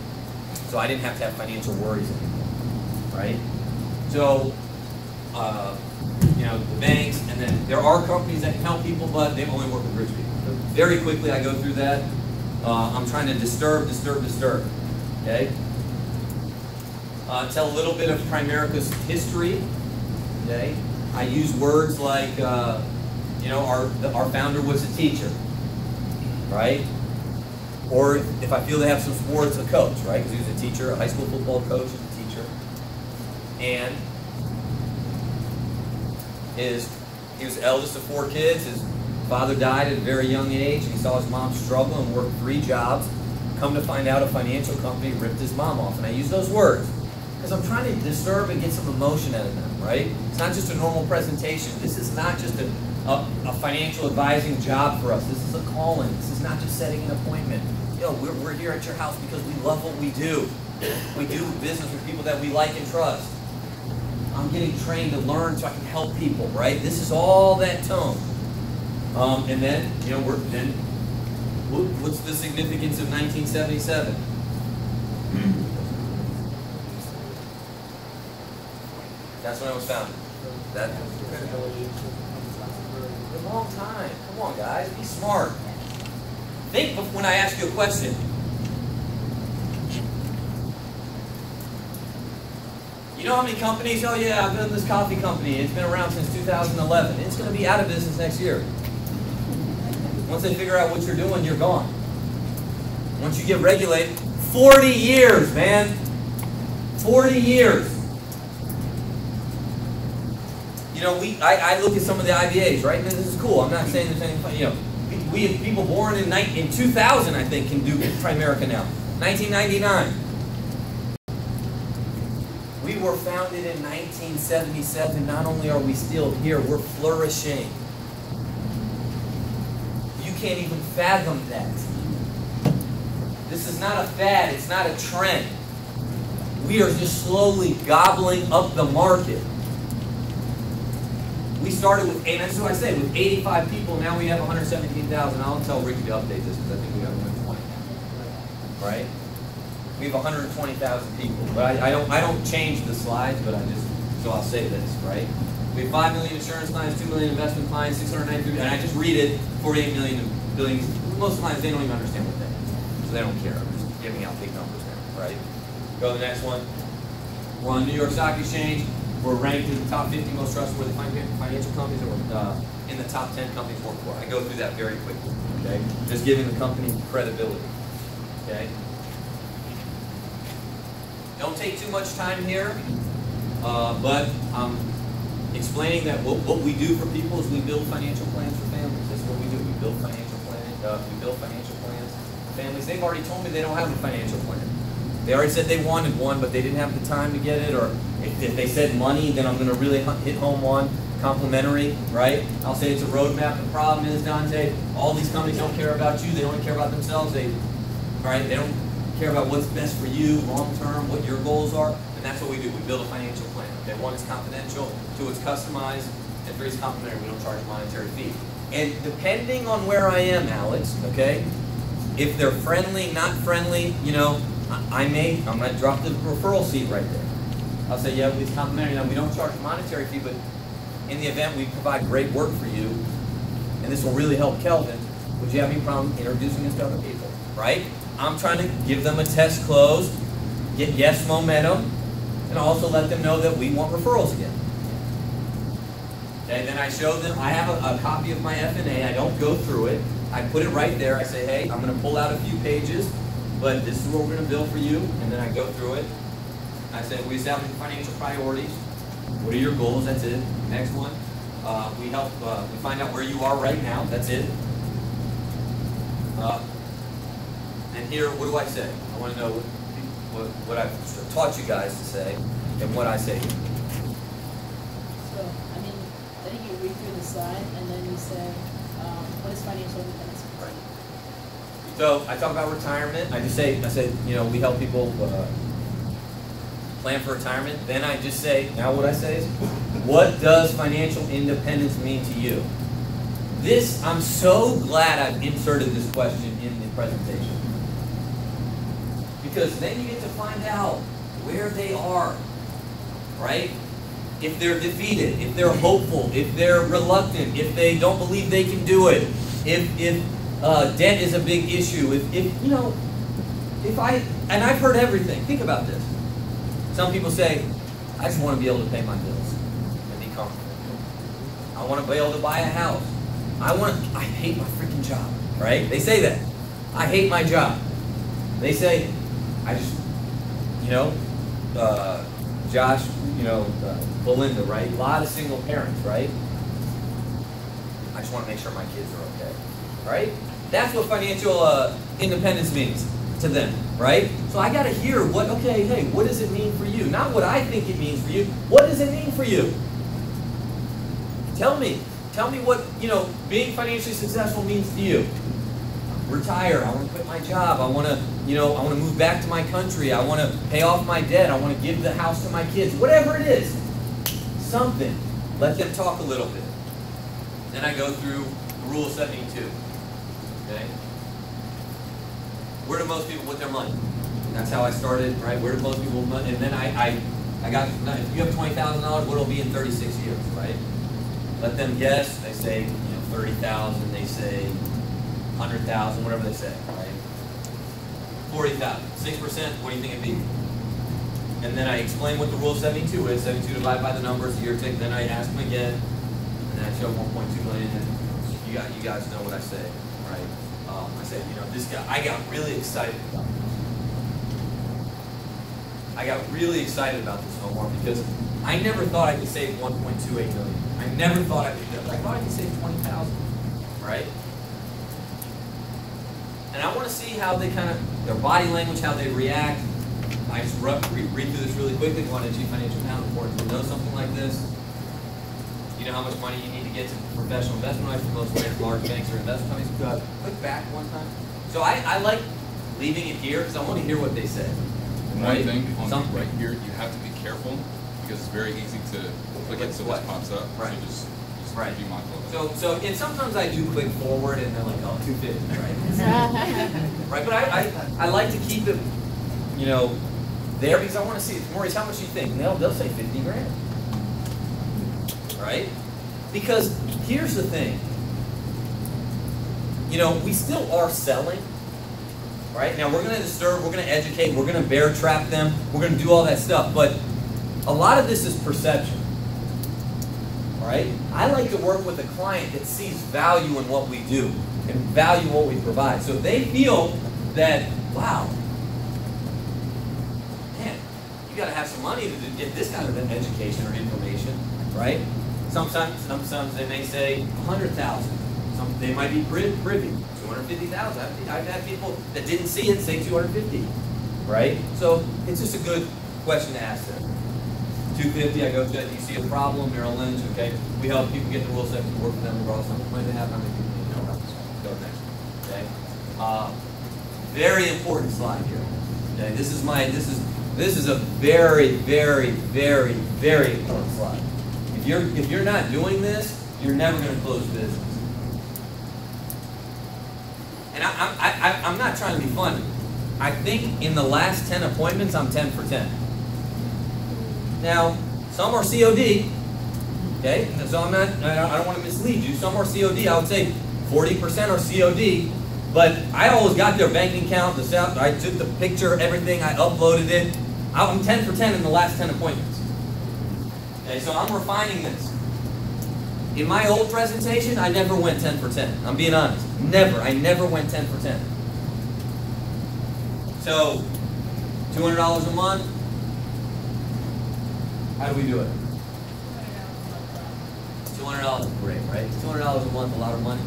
So I didn't have to have financial worries anymore. Right? So, the banks, and then there are companies that can help people, but they only work with rich people. So very quickly, I go through that. I'm trying to disturb. Okay? Tell a little bit of Primerica's history. Okay? I use words like, our founder was a teacher, right? Or if I feel they have some sports, a coach, right? Because he was a teacher, a high school football coach, and a teacher. And he was the eldest of 4 kids. His father died at a very young age. He saw his mom struggle and work 3 jobs. Come to find out, a financial company ripped his mom off. And I use those words because I'm trying to disturb and get some emotion out of them, right? It's not just a normal presentation. This is not just a financial advising job for us. This is a calling. This is not just setting an appointment. yo, we're here at your house because we love what we do. We do business with people that we like and trust. I'm getting trained to learn so I can help people, right? This is all that tone. And then, you know, what's the significance of 1977? That's when I was founded. That's a long time. Come on, guys, be smart. Think when I ask you a question. You know how many companies? Oh yeah, I've been in this coffee company. It's been around since 2011. It's going to be out of business next year. Once they figure out what you're doing, you're gone. Once you get regulated, 40 years, man. 40 years. You know, I look at some of the IBAs, right? And this is cool. I'm not saying there's anything, you know, we have people born in 2000, I think, can do Primerica now. 1999. We were founded in 1977. Not only are we still here, we're flourishing. You can't even fathom that. This is not a fad. It's not a trend. We are just slowly gobbling up the market. We started with, and that's what I say, with 85 people. Now we have 117,000. I'll tell Ricky to update this because I think we have 120 now. Right? We have 120,000 people. But I don't change the slides, but so I'll say this, right? We have 5 million insurance clients, 2 million investment clients, 693, and I just read it, 48 million billions. Most clients, they don't even understand what that is. So they don't care. I'm just giving out big numbers now, right? Go to the next one. We're on New York Stock Exchange. We're ranked in the top 50 most trustworthy financial companies, and we're in the top 10 companies to work for. I go through that very quickly, okay? Just giving the company credibility, okay? Don't take too much time here, but I'm explaining that what we do for people is we build financial plans for families. That's what we do. We build financial plans for families. They've already told me they don't have a financial plan. They already said they wanted one, but they didn't have the time to get it, or if they said money, then I'm going to really hit home on complimentary, right? I'll say it's a roadmap. The problem is, Dante, all these companies don't care about you. They only care about themselves. They don't care about what's best for you long term, what your goals are, and that's what we do. We build a financial plan. Okay, 1 is confidential, 2 is customized, and 3 is complimentary. We don't charge a monetary fee. And depending on where I am, Alex, okay, if they're friendly, not friendly, you know, I might drop the referral seat right there. I'll say, yeah, it's complimentary. Now, we don't charge a monetary fee, but in the event we provide great work for you, and this will really help Kelvin, would you have any problem introducing us to other people, right? I'm trying to give them a test close, get yes momentum, and also let them know that we want referrals again. Okay, then I show them, I have a copy of my F&A. I don't go through it. I put it right there. I say, hey, I'm going to pull out a few pages, but this is what we're going to bill for you, and then I go through it. I say, we establish financial priorities. What are your goals? That's it. Next one. We find out where you are right now. That's it. And here, what do I say? I want to know what I've taught you guys to say and what I say. So, I mean, I think you read through the slide and then you say, what is financial independence? Right. So I talk about retirement. I say, you know, we help people plan for retirement. Then I just say, now what I say is, what does financial independence mean to you? This, I'm so glad I've inserted this question in the presentation. Because then you get to find out where they are, right? If they're defeated, if they're hopeful, if they're reluctant, if they don't believe they can do it, if debt is a big issue, and I've heard everything. Think about this. Some people say, I just want to be able to pay my bills and be comfortable. I want to be able to buy a house. I hate my freaking job, right? They say that. I hate my job. They say, Josh, Belinda, right? A lot of single parents, right? I just want to make sure my kids are okay, right? That's what financial independence means to them, right? So I got to hear what does it mean for you? Not what I think it means for you. What does it mean for you? Tell me what, being financially successful means to you. retire. I want to quit my job. I want to, I want to move back to my country. I want to pay off my debt. I want to give the house to my kids. Whatever it is, something. Let them talk a little bit. Then I go through the Rule of 72. Okay? Where do most people put their money? That's how I started, right? Where do most people put money? And then I got, if you have $20,000, what will be in 36 years, right? Let them guess. They say, 30,000. They say 100,000, whatever they say, right? 40,000. 6%, what do you think it'd be? And then I explain what the Rule of 72 is. 72 divided by the numbers, the year tick. Then I ask them again, and then I show 1.2 million. And you guys know what I say, right? I said, this guy, I got really excited about this. I got really excited about this homework because I never thought I could save 1.28 million. I never thought I could do it. I thought I could save 20,000, right? And I want to see how they their body language, how they react. I just read through this really quickly. Go on to Chief Financial Accountant Report to know something like this. You know how much money you need to get to professional investment advice for most large banks or investment companies. Click back one time. So I like leaving it here because I want to hear what they say. Right? One thing on right here, you have to be careful because it's very easy to click it so this pops up. Right. So just right. be mindful of it. So and sometimes I do click forward and they're like, oh, 250, right? Right, but I like to keep it, there because I want to see, Maurice, how much do you think? And they'll say 50 grand. Right? Because here's the thing. We still are selling. Right? Now we're going to disturb, we're going to educate, we're going to bear trap them, we're going to do all that stuff, but a lot of this is perception. Right? I like to work with a client that sees value in what we do and value what we provide. So if they feel that, wow, man, you got to have some money to get this kind of an education or information, right? Sometimes they may say 100,000. They might be privy. 250,000. I've had people that didn't see it say 250, right? So it's just a good question to ask them. 250, I go to it. You see a problem, Merrill Lynch, okay? We help people get the Rule 70, work with them, regardless of how much money they have, how many people they know. Go next, okay? Very important slide here. Okay, this is a very, very, very, very important slide. If you're not doing this, you're never going to close business. And I'm not trying to be funny. I think in the last 10 appointments, I'm 10 for 10. Now, some are COD, okay? So I don't want to mislead you. Some are COD. I would say 40% are COD, but I always got their banking account, I took the picture, everything, I uploaded it. I'm 10 for 10 in the last 10 appointments. Okay, so I'm refining this. In my old presentation, I never went 10 for 10. I'm being honest. Never. I never went 10 for 10. So, $200 a month. How do we do it? $200 is great, right? $200 a month, a lot of money.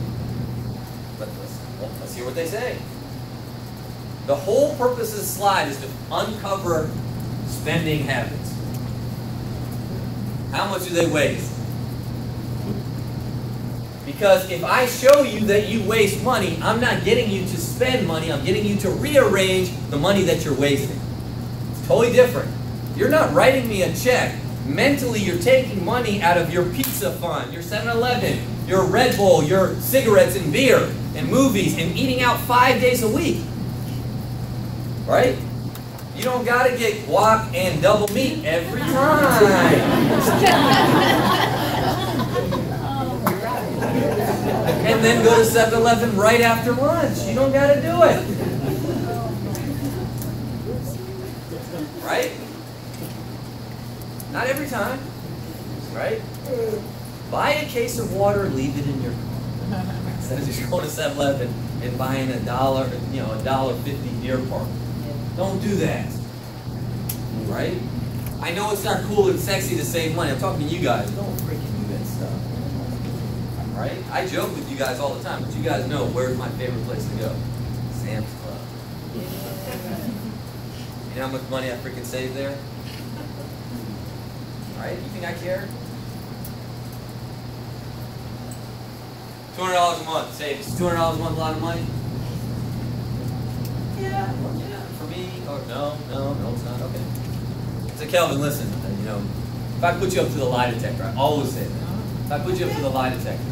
But let's hear what they say. The whole purpose of this slide is to uncover spending habits. How much do they waste? Because if I show you that you waste money, I'm not getting you to spend money, I'm getting you to rearrange the money that you're wasting. It's totally different. You're not writing me a check. Mentally, you're taking money out of your pizza fund, your 7-Eleven, your Red Bull, your cigarettes and beer and movies and eating out 5 days a week. Right? You don't got to get guac and double meat every time. And then go to 7-Eleven right after lunch. You don't got to do it. Right? Not every time. Right? Buy a case of water, leave it in your car. Instead of just going to 7-Eleven and buying $1, $1.50 Deer Park. Don't do that. Right? I know it's not cool and sexy to save money. I'm talking to you guys. Don't freaking do that stuff. Right? I joke with you guys all the time, but you guys know where's my favorite place to go. Sam's Club. You know how much money I freaking save there? Right? You think I care? $200 a month. Save $200 a month, a lot of money. that? Well, yeah, for me, oh, no, it's not, okay. So Kelvin, listen, you know, if I put you up to the lie detector, I always say that. If I put you up to the lie detector,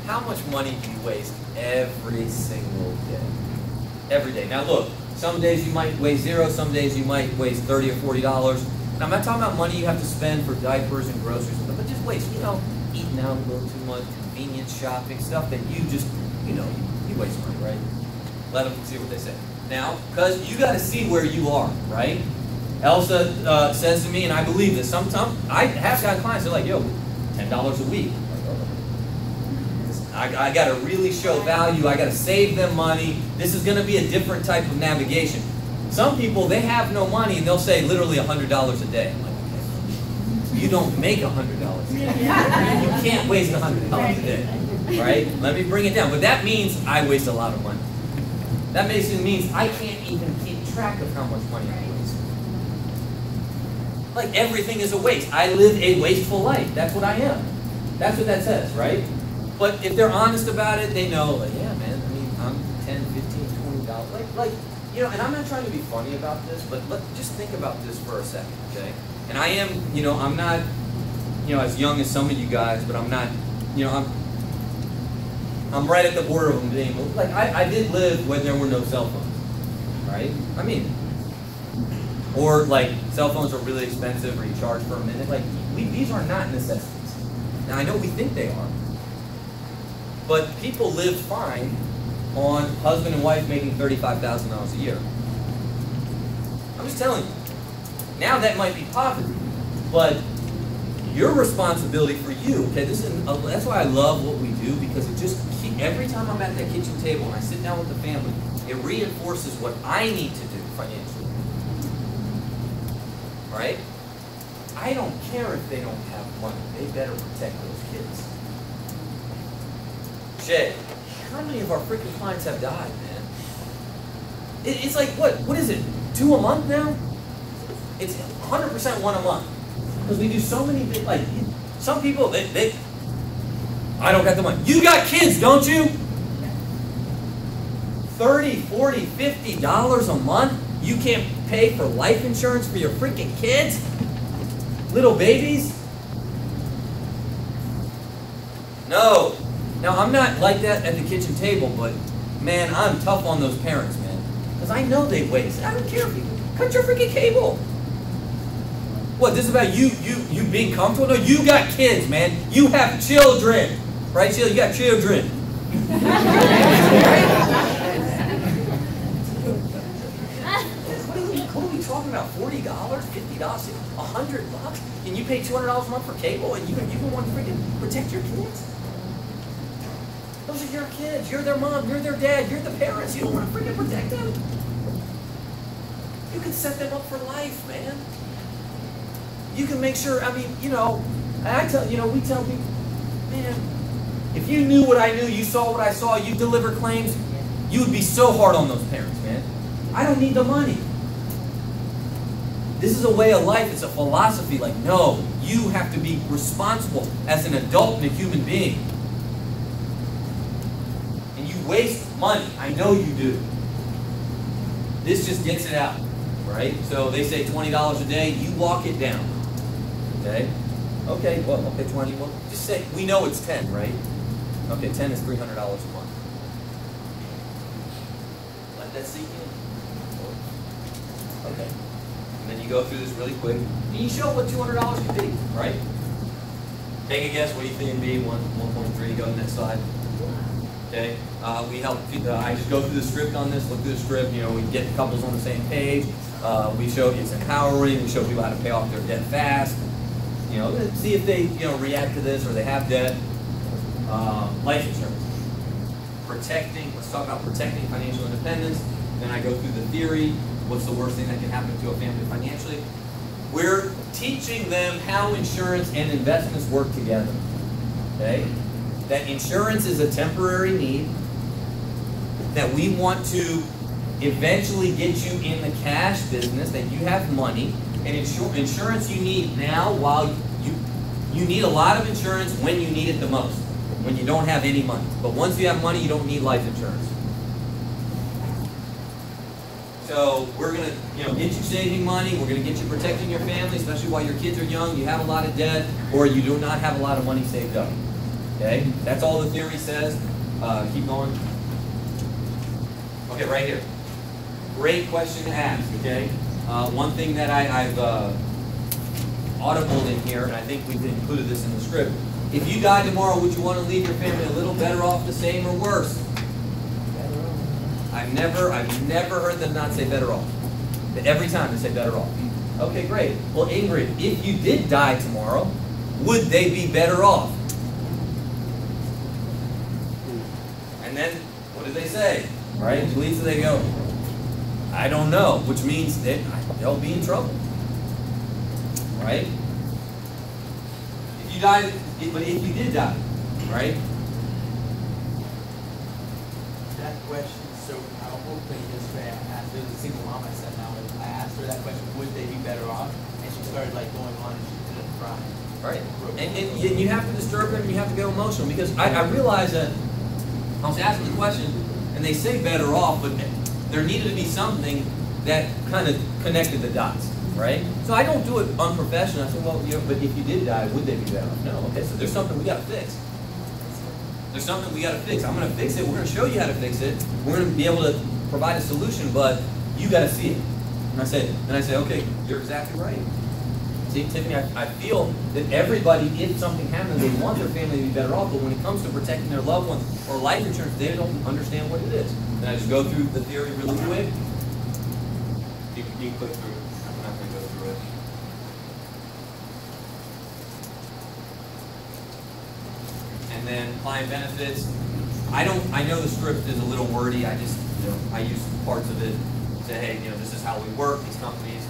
how much money do you waste every single day? Every day. Now look, some days you might waste $0, some days you might waste $30 or $40. Now I'm not talking about money you have to spend for diapers and groceries, but just waste, you know, eating out a little too much, convenience shopping, stuff that you just, you know, you waste money, right? Let them see what they say. Now, because you got to see where you are, right? Elsa says to me, and I believe this, sometimes I have got clients that are like, yo, $10 a week. I got to really show value. I got to save them money. This is going to be a different type of navigation. Some people, they have no money, and they'll say literally $100 a day. I'm like, okay, you don't make $100 a day. You can't waste $100 a day, right? Let me bring it down. But that means I waste a lot of money. That basically means I can't even keep track of how much money I waste. Like everything is a waste. I live a wasteful life. That's what I am. That's what that says, right? But if they're honest about it, they know, like, yeah, man, I mean, I'm $10, $15, $20. Like, you know, and I'm not trying to be funny about this, but just think about this for a second, okay? And I am, you know, I'm not, you know, as young as some of you guys, but I'm not, you know, I'm right at the border of them being, like, I did live when there were no cell phones, right? I mean, or like cell phones are really expensive or you charge for a minute. Like, these are not necessities. Now, I know we think they are. But people live fine on husband and wife making $35,000 a year. I'm just telling you. Now that might be poverty, but your responsibility for you, okay, that's why I love what we do, because it just every time I'm at that kitchen table and I sit down with the family, it reinforces what I need to do financially. Right? I don't care if they don't have money. They better protect those kids. Shay, how many of our freaking clients have died, man? It's like, what is it? 2 a month now? It's 100% 1 a month. Because we do so many big, like, some people, they I don't got the money. You got kids, don't you? $30, $40, $50 a month? You can't pay for life insurance for your freaking kids? Little babies? No. Now, I'm not like that at the kitchen table, but, man, I'm tough on those parents, man. Because I know they waste. I don't care if you cut your freaking cable. What, this is about you being comfortable? No, you got kids, man. You have children. Right, Sheila? You got children. What are we talking about? $40, $50, $100? Can you pay $200 a month for cable and you can want to freaking protect your kids? Those are your kids. You're their mom. You're their dad. You're the parents. You don't want to freaking protect them. You can set them up for life, man. You can make sure. I mean, you know, we tell people, man, if you knew what I knew, you saw what I saw, you deliver claims, you would be so hard on those parents, man. I don't need the money. This is a way of life. It's a philosophy. Like, no, you have to be responsible as an adult and a human being. And you waste money. I know you do. This just gets it out, right? So they say $20 a day. You walk it down. Okay? Okay, well, okay, 20. Well, just say, we know it's 10, right? Okay, 10 is $300 a month. Let that sink in. Okay. And then you go through this really quick. And you show what $200 could be, right? Take a guess. What do you think it'd be? 1.3. Go to the next slide. Okay. We help. I just go through the script on this. Look through the script. You know, we get couples on the same page. We show it's empowering. We show people how to pay off their debt fast. You know, see if they react to this or they have debt. Life insurance. Protecting. Let's talk about protecting financial independence. Then I go through the theory. What's the worst thing that can happen to a family financially? We're teaching them how insurance and investments work together. Okay? That insurance is a temporary need. That we want to eventually get you in the cash business, that you have money. And insurance you need now while you need a lot of insurance when you need it the most. When you don't have any money. But once you have money, you don't need life insurance. So we're gonna, get you saving money. We're gonna get you protecting your family, especially while your kids are young. You have a lot of debt, or you do not have a lot of money saved up. Okay, that's all the theory says. Keep going. Okay, right here. Great question to ask. Okay, one thing that I've audibled in here, and I think we've included this in the script. If you die tomorrow, would you want to leave your family a little better off, the same, or worse? I've never heard them not say better off. Every time they say better off. Okay, great. Well, Ingrid, if you did die tomorrow, would they be better off? And then, what did they say? Right? Lisa, they go, I don't know, which means that they'll be in trouble. Right? If you died, but if you did die, right? That question, so I will play this back. There's a single mom I sat down with. I asked her that question, would they be better off? And she started like going on and she ended up crying. Right. And you have to disturb them, you have to go emotional, because I realized that I was asking the question, and they say better off, but there needed to be something that kind of connected the dots, right? So I don't do it unprofessional. I said, well, but if you did die, would they be better off? No. Okay, so there's something we got to fix. There's something we got to fix. I'm going to fix it. We're going to show you how to fix it. We're going to be able to provide a solution, but you got to see it. And I said, okay, you're exactly right. See, Tiffany, I feel that everybody, if something happens, they want their family to be better off, but when it comes to protecting their loved ones or life insurance, they don't understand what it is. And I just go through the theory really quick. You can click through it. I'm not going to go through it. And then client benefits. I know the script is a little wordy. I just, I use parts of it to say, hey, this is how we work. These companies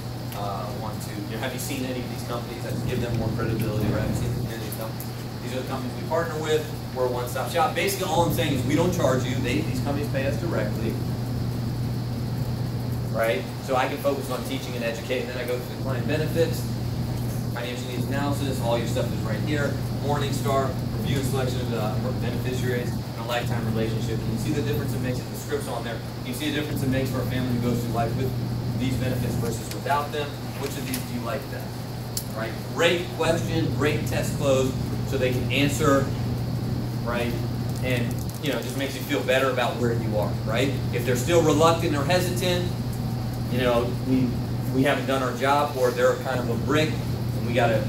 want to, have you seen any of these companies? I just give them more credibility, right? Have you seen any of these companies? These are the companies we partner with. We're a one-stop shop. Basically, all I'm saying is we don't charge you. These companies pay us directly, right? So I can focus on teaching and educating. Then I go through the client benefits, financial needs analysis. All your stuff is right here. Morningstar, review and selection of beneficiaries, and a lifetime relationship. And you see the difference it makes if the script's on there. You see the difference it makes for a family who goes through life with these benefits versus without them. Which of these do you like best? Right? Great question, great test close, so they can answer, right? And just makes you feel better about where you are, right? If they're still reluctant or hesitant, we haven't done our job, or they're kind of a brick, and we gotta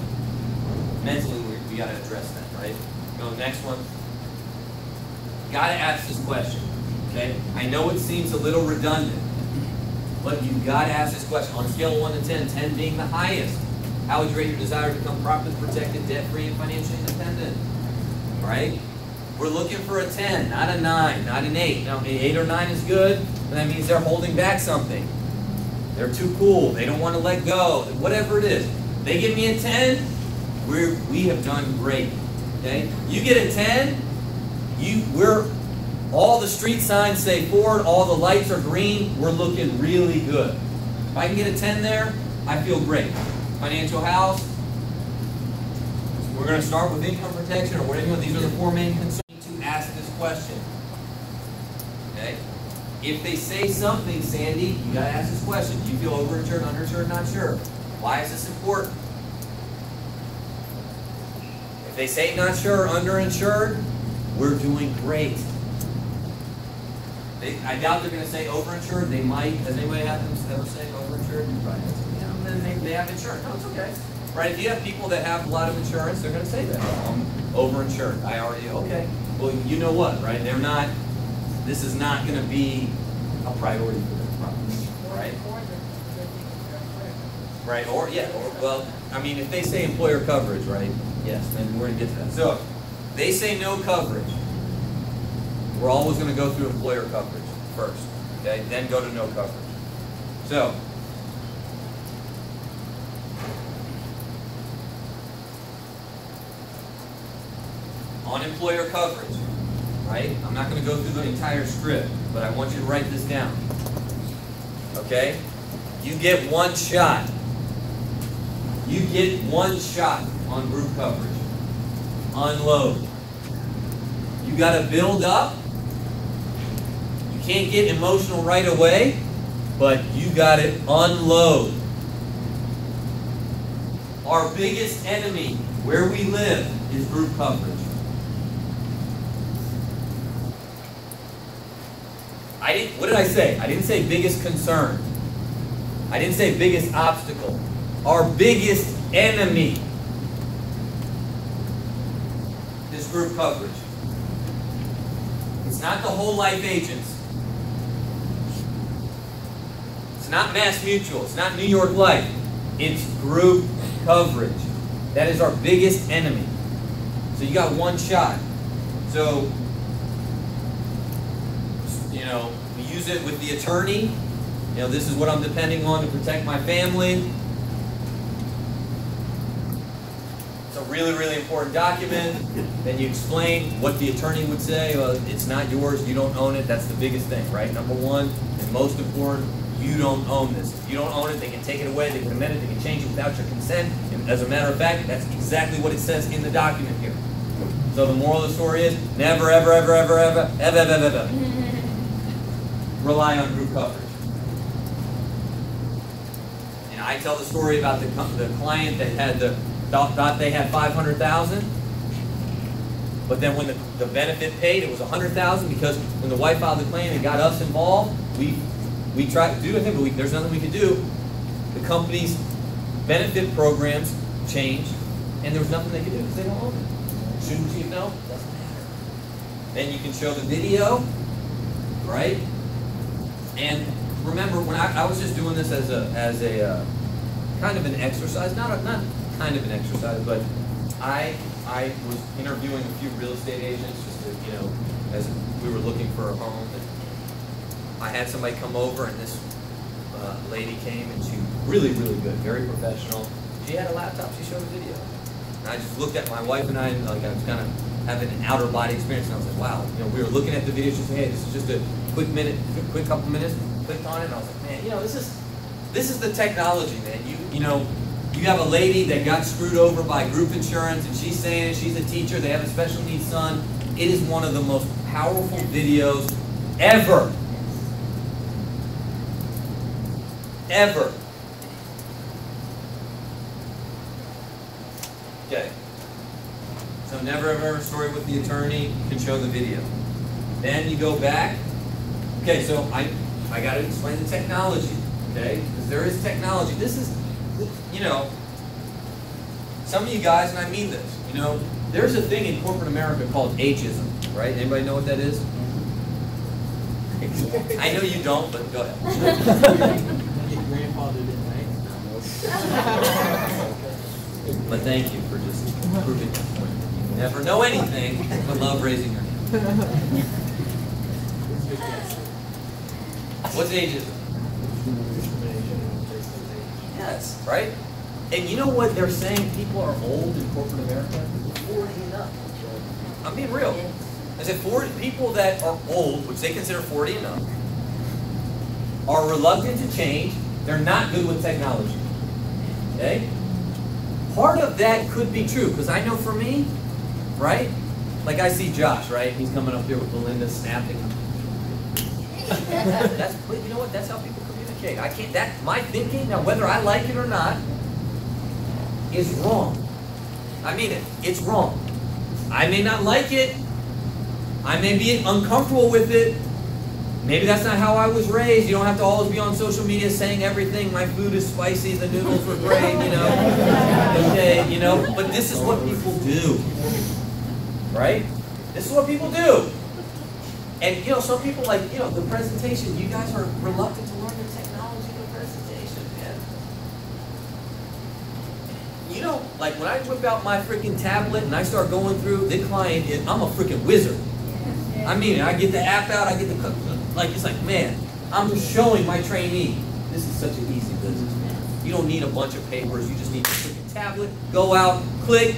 mentally we gotta address that, right? Go to the next one. Gotta ask this question. Okay? I know it seems a little redundant, but you've got to ask this question. On a scale of 1 to 10, 10 being the highest, how would you rate your desire to become properly protected, debt-free, and financially independent? Right? We're looking for a 10, not a 9, not an 8. Now, 8 or 9 is good, but that means they're holding back something. They're too cool. They don't want to let go. Whatever it is. They give me a 10, we have done great. Okay? You get a 10, all the street signs say forward, all the lights are green, we're looking really good. If I can get a 10 there, I feel great. Financial house, we're going to start with income protection or whatever. These are the 4 main concerns to ask this question. Okay? If they say something, Sandy, you got to ask this question. Do you feel overinsured, underinsured, not sure? Why is this important? If they say not sure or underinsured, we're doing great. I doubt they're going to say overinsured. They might. Has anybody ever say overinsured? Right. Then they have insurance. No, it's okay. Right? If you have people that have a lot of insurance, they're going to say that. I'm overinsured. I already, okay. Well, you know what, right? They're not, this is not going to be a priority for them, probably. Right? Right? Well, I mean, if they say employer coverage, right? Yes, then we're going to get to that. So, they say no coverage. We're always going to go through employer coverage first, okay? Then go to no coverage. So, on employer coverage, right? I'm not going to go through the entire script, but I want you to write this down, okay? You get one shot. You get one shot on group coverage. Unload. You got to build up. You can't get emotional right away, but you got to unload. Our biggest enemy where we live is group coverage. What did I say? I didn't say biggest concern. I didn't say biggest obstacle. Our biggest enemy is group coverage. It's not the whole life agents. It's not Mass Mutual. It's not New York Life. It's group coverage. That is our biggest enemy. So you got one shot. So, you know, we use it with the attorney. You know, this is what I'm depending on to protect my family. It's a really, really important document. Then you explain what the attorney would say. Well, it's not yours. You don't own it. That's the biggest thing, right? Number one, and most important, you don't own this. If you don't own it, they can take it away, they can amend it, they can change it without your consent. And as a matter of fact, that's exactly what it says in the document here. So the moral of the story is never, ever, ever, ever, ever, ever, ever, ever, rely on group coverage. And I tell the story about the client that had thought they had $500,000, but then when the benefit paid, it was $100,000 because when the wife filed the claim and got us involved, we tried to do anything, but there's nothing we could do. The company's benefit programs changed, and there was nothing they could do because they don't own it. Shouldn't you know? Doesn't matter. Then you can show the video, right? And remember, when I was just doing this as a kind of an exercise, not kind of an exercise, but I was interviewing a few real estate agents just to, you know, as we were looking for a home. And I had somebody come over, and this lady came, and she really, really good, very professional. She had a laptop. She showed a video. And I just looked at my wife and I, and like I was kind of having an outer body experience, and I was like, wow. You know, we were looking at the video. She said, hey, this is just a quick couple minutes. Clicked on it, and I was like, man, you know, this is the technology, man. You know, you have a lady that got screwed over by group insurance, and she's saying she's a teacher. They have a special needs son. It is one of the most powerful videos ever. Ever. Okay. So never ever a story with the attorney. You can show the video. Then you go back. Okay, so I got to explain the technology. Okay, because there is technology. This is, you know, some of you guys, and I mean this. You know, there's a thing in corporate America called ageism, right? Anybody know what that is? I know you don't, but go ahead. Grandfathered in, right? But thank you for just proving that point. You never know anything, but love raising your hand. What's ageism? Yes, right? And you know what they're saying? People are old in corporate America? 40 and up. I'm being real. I said 40 people that are old, which they consider 40 and up, are reluctant to change. They're not good with technology. Okay? Part of that could be true, because I know for me, right? Like I see Josh, right? He's coming up here with Belinda snapping. But you know what? That's how people communicate. I can't. That my thinking now, whether I like it or not, is wrong. I mean it. It's wrong. I may not like it. I may be uncomfortable with it. Maybe that's not how I was raised. You don't have to always be on social media saying everything. My food is spicy. The noodles were great. You know. Okay. You know. But this is what people do. Right? This is what people do. And, you know, some people, like, you know, the presentation, you guys are reluctant to learn the technology of the presentation, man. You know, like, when I whip out my freaking tablet and I start going through the client, I'm a freaking wizard. I mean, I get the app out, I get the, like, it's like, man, I'm just showing my trainee, this is such an easy business, man. You don't need a bunch of papers, you just need a freaking tablet, go out, click,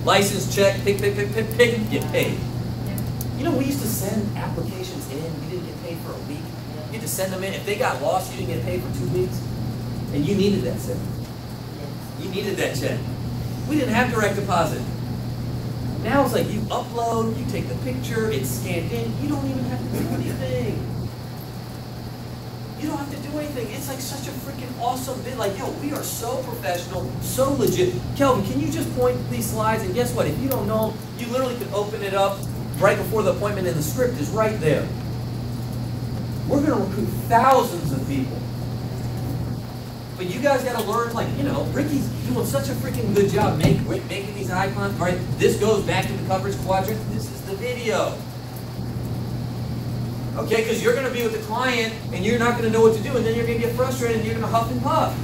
license check, pick, get paid. You know, we used to send applications in. We didn't get paid for a week. You had to send them in. If they got lost, you didn't get paid for 2 weeks. And you needed that check. You needed that check. We didn't have direct deposit. Now it's like you upload, you take the picture, it's scanned in. You don't even have to do anything. You You don't have to do anything. It's like such a freaking awesome bit. Like, yo, we are so professional, so legit. Kelvin, can you just point these slides? And guess what? If you don't know, you literally could open it up right before the appointment and the script is right there. We're going to recruit thousands of people. But you guys got to learn, like, you know, Ricky's doing such a freaking good job making these icons. All right, this goes back to the coverage quadrant. This is the video. Okay, because you're going to be with the client and you're not going to know what to do, and then you're going to get frustrated and you're going to huff and puff.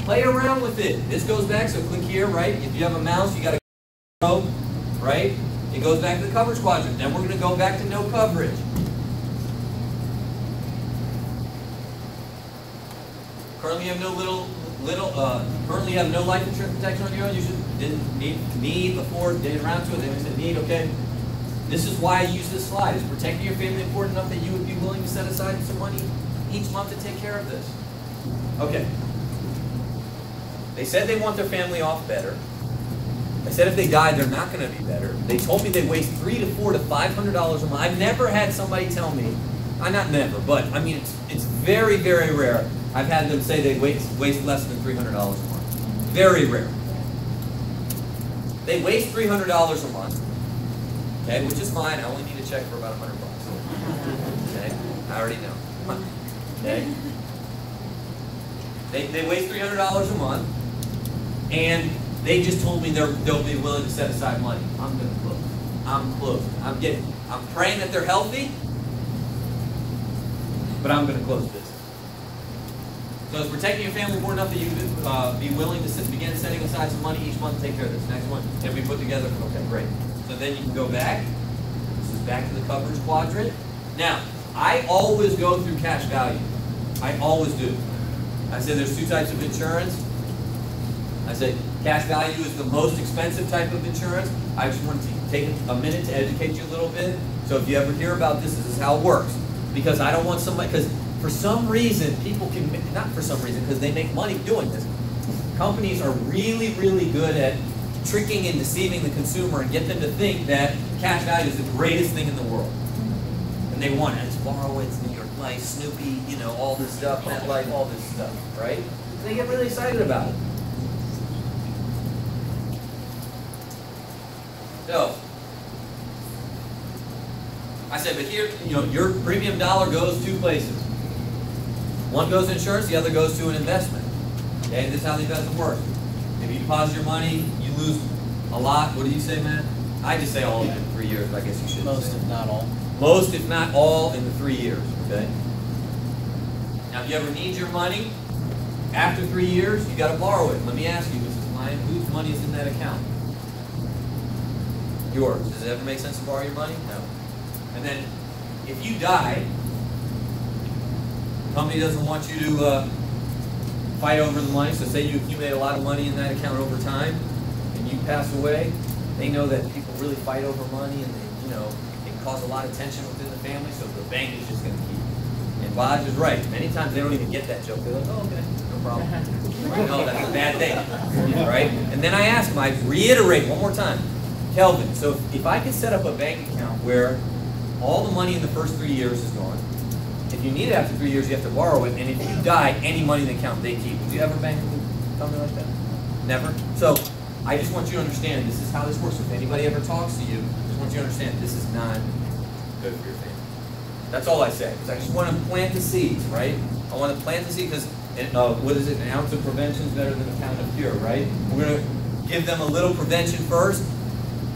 Play around with it. This goes back, so click here, right? If you have a mouse, you got to go, right? It goes back to the coverage quadrant. Then we're going to go back to no coverage. Currently, you have currently you have no life insurance protection on your own. You didn't need before. Didn't get around to it. Then we said need. Okay. This is why I use this slide. Is protecting your family important enough that you would be willing to set aside some money each month to take care of this? Okay. They said they want their family off better. They said if they die, they're not going to be better. They told me they waste $300 to $400 to $500 a month. I've never had somebody tell me, not never, but I mean it's very, very rare. I've had them say they waste less than $300 a month. Very rare. They waste $300 a month. Okay, which is fine. I only need a check for about $100. Okay, I already know. Okay, they waste $300 a month, and they just told me they'll be willing to set aside money. I'm gonna close. I'm closed. I'm praying that they're healthy, but I'm gonna close this. So it's protecting your family important enough that you could be willing to begin setting aside some money each month to take care of this. Next one, can we put together? Okay, great. So then you can go back. This is back to the coverage quadrant. Now, I always go through cash value. I always do. I say there's two types of insurance. I say cash value is the most expensive type of insurance. I just want to take a minute to educate you a little bit. So if you ever hear about this, this is how it works. Because I don't want somebody, because for some reason, people can, not for some reason, because they make money doing this. Companies are really, really good at tricking and deceiving the consumer and get them to think that cash value is the greatest thing in the world. And they want it. It's borrow, it's New York Life, Snoopy, you know, all this stuff, MetLife, all this stuff, right? And they get really excited about it. So, I said, but here, you know, your premium dollar goes two places. One goes to insurance, the other goes to an investment. Okay, this is how the investment works. If you deposit your money, you lose a lot. What do you say, Matt? I just say all of it in 3 years, but I guess you should Most, say. if not all. Most, if not all, in the 3 years, okay? Now, if you ever need your money, after 3 years, you got to borrow it. Let me ask you, Mrs. Klein, whose money is in that account? Yours. Does it ever make sense to borrow your money? No. And then, if you die, the company doesn't want you to fight over the money. So say you accumulate a lot of money in that account over time, and you pass away. They know that people really fight over money, and they, you know, it cause a lot of tension within the family. So the bank is just going to keep. And Baj is right. Many times they don't even get that joke. They're like, oh, okay, no problem. No, that's a bad thing, right? And then I ask them. I reiterate one more time, Kelvin. So if I could set up a bank account where all the money in the first 3 years is gone. If you need it after 3 years, you have to borrow it. And if you die, any money in the account they keep. Would you ever bank with something like that? Never. So I just want you to understand this is how this works. If anybody ever talks to you, I just want you to understand this is not good for your family. That's all I say. Because I just want to plant the seeds, right? I want to plant the seed because what is it? An ounce of prevention is better than a pound of cure, right? We're going to give them a little prevention first.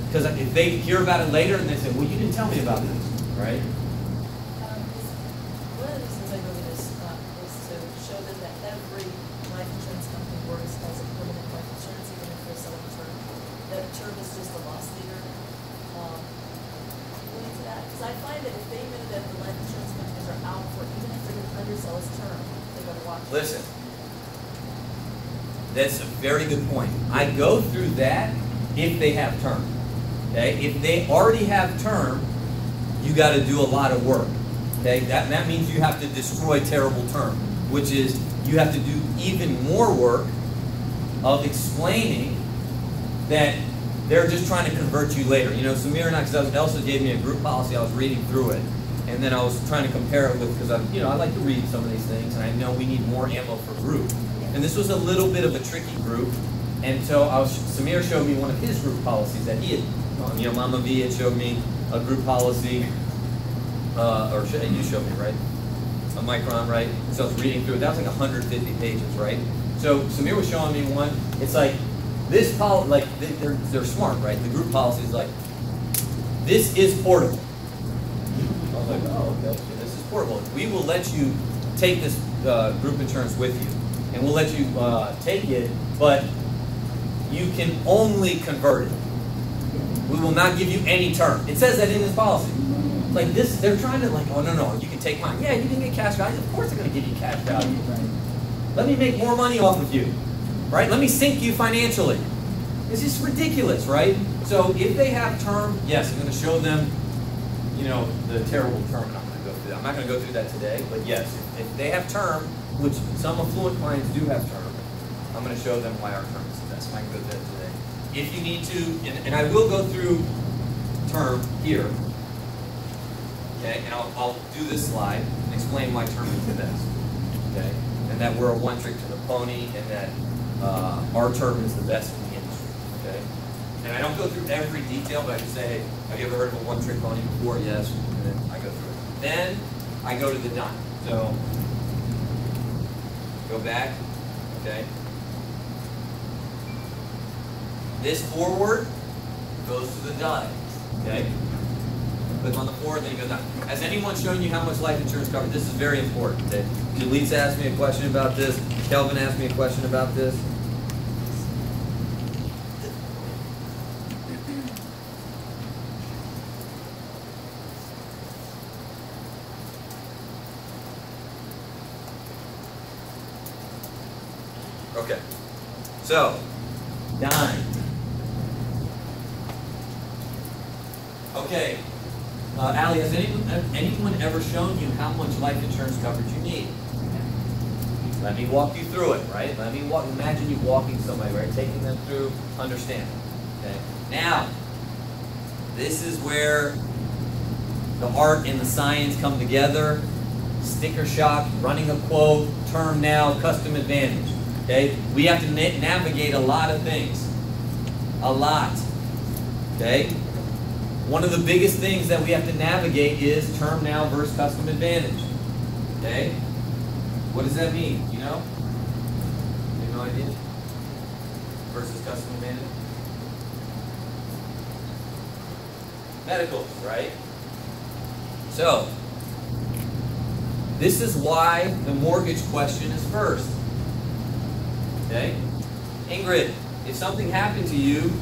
Because if they hear about it later and they say, well, you didn't tell me about this, right? One of the reasons I go to this is to show them that every life insurance company works as a permanent life insurance, even if they're selling term. That term is just a loss leader. Going to that, because I find that if they know that the life insurance companies are out for, even if they're going to undersell his term, they're going to watch. Listen, that's a very good point. I go through that if they have term. Okay, if they already have term, you got to do a lot of work. Okay, that means you have to destroy terrible term, which is you have to do even more work of explaining that they're just trying to convert you later. You know, Samir and I, because Elsa gave me a group policy, I was reading through it, And then I was trying to compare it with, because I like to read some of these things, and I know we need more ammo for group. And this was a little bit of a tricky group, and so Samir showed me one of his group policies that he had, Mama V had showed me a group policy, you showed me, right? A Micron, right? So I was reading through it. That was like 150 pages, right? So Samir was showing me one. It's like this policy, like they're smart, right? The group policy is like, this is portable. I was like, oh, okay, so this is portable. We will let you take this group insurance with you, and we'll let you take it, but you can only convert it. We will not give you any term. It says that in this policy. Like this, they're trying to oh no, you can take mine. Yeah, you can get cash value. Of course they're going to give you cash value. Let me make more money off of you, right? Let me sink you financially. It's just ridiculous, right? So if they have term, yes, I'm going to show them, the terrible term, and I'm going to go through that. I'm not going to go through that today, but yes, if they have term, which some affluent clients do have term, I'm going to show them why our term is the best. I'm not going to go through that today. If you need to, and I will go through term here. Okay, and I'll do this slide and explain why term is the best. Okay, and that we're a one trick to the pony, and that our term is the best in the industry. Okay, and I don't go through every detail, but I just say, hey, have you ever heard of a one trick pony before? Yes, and then I go through it. Then I go to the dime. So go back. Okay, this forward goes to the dime. Okay. Click on the forward, then you go down. Has anyone shown you how much life insurance coverage? This is very important. Okay? Lisa asked me a question about this. Kelvin asked me a question about this. Okay. So, dime. Okay. Allie, has anyone ever shown you how much life insurance coverage you need? Let me walk you through it, right? Imagine you walking somebody, right? Taking them through understanding. Okay. Now, this is where the art and the science come together. Sticker shock, running a quote, term now, custom advantage. Okay. We have to navigate a lot of things. A lot. Okay. One of the biggest things that we have to navigate is term now versus custom advantage. Okay? What does that mean? You know? You have no idea? Versus custom advantage? Medicals, right? So, this is why the mortgage question is first. Okay? Ingrid, if something happened to you,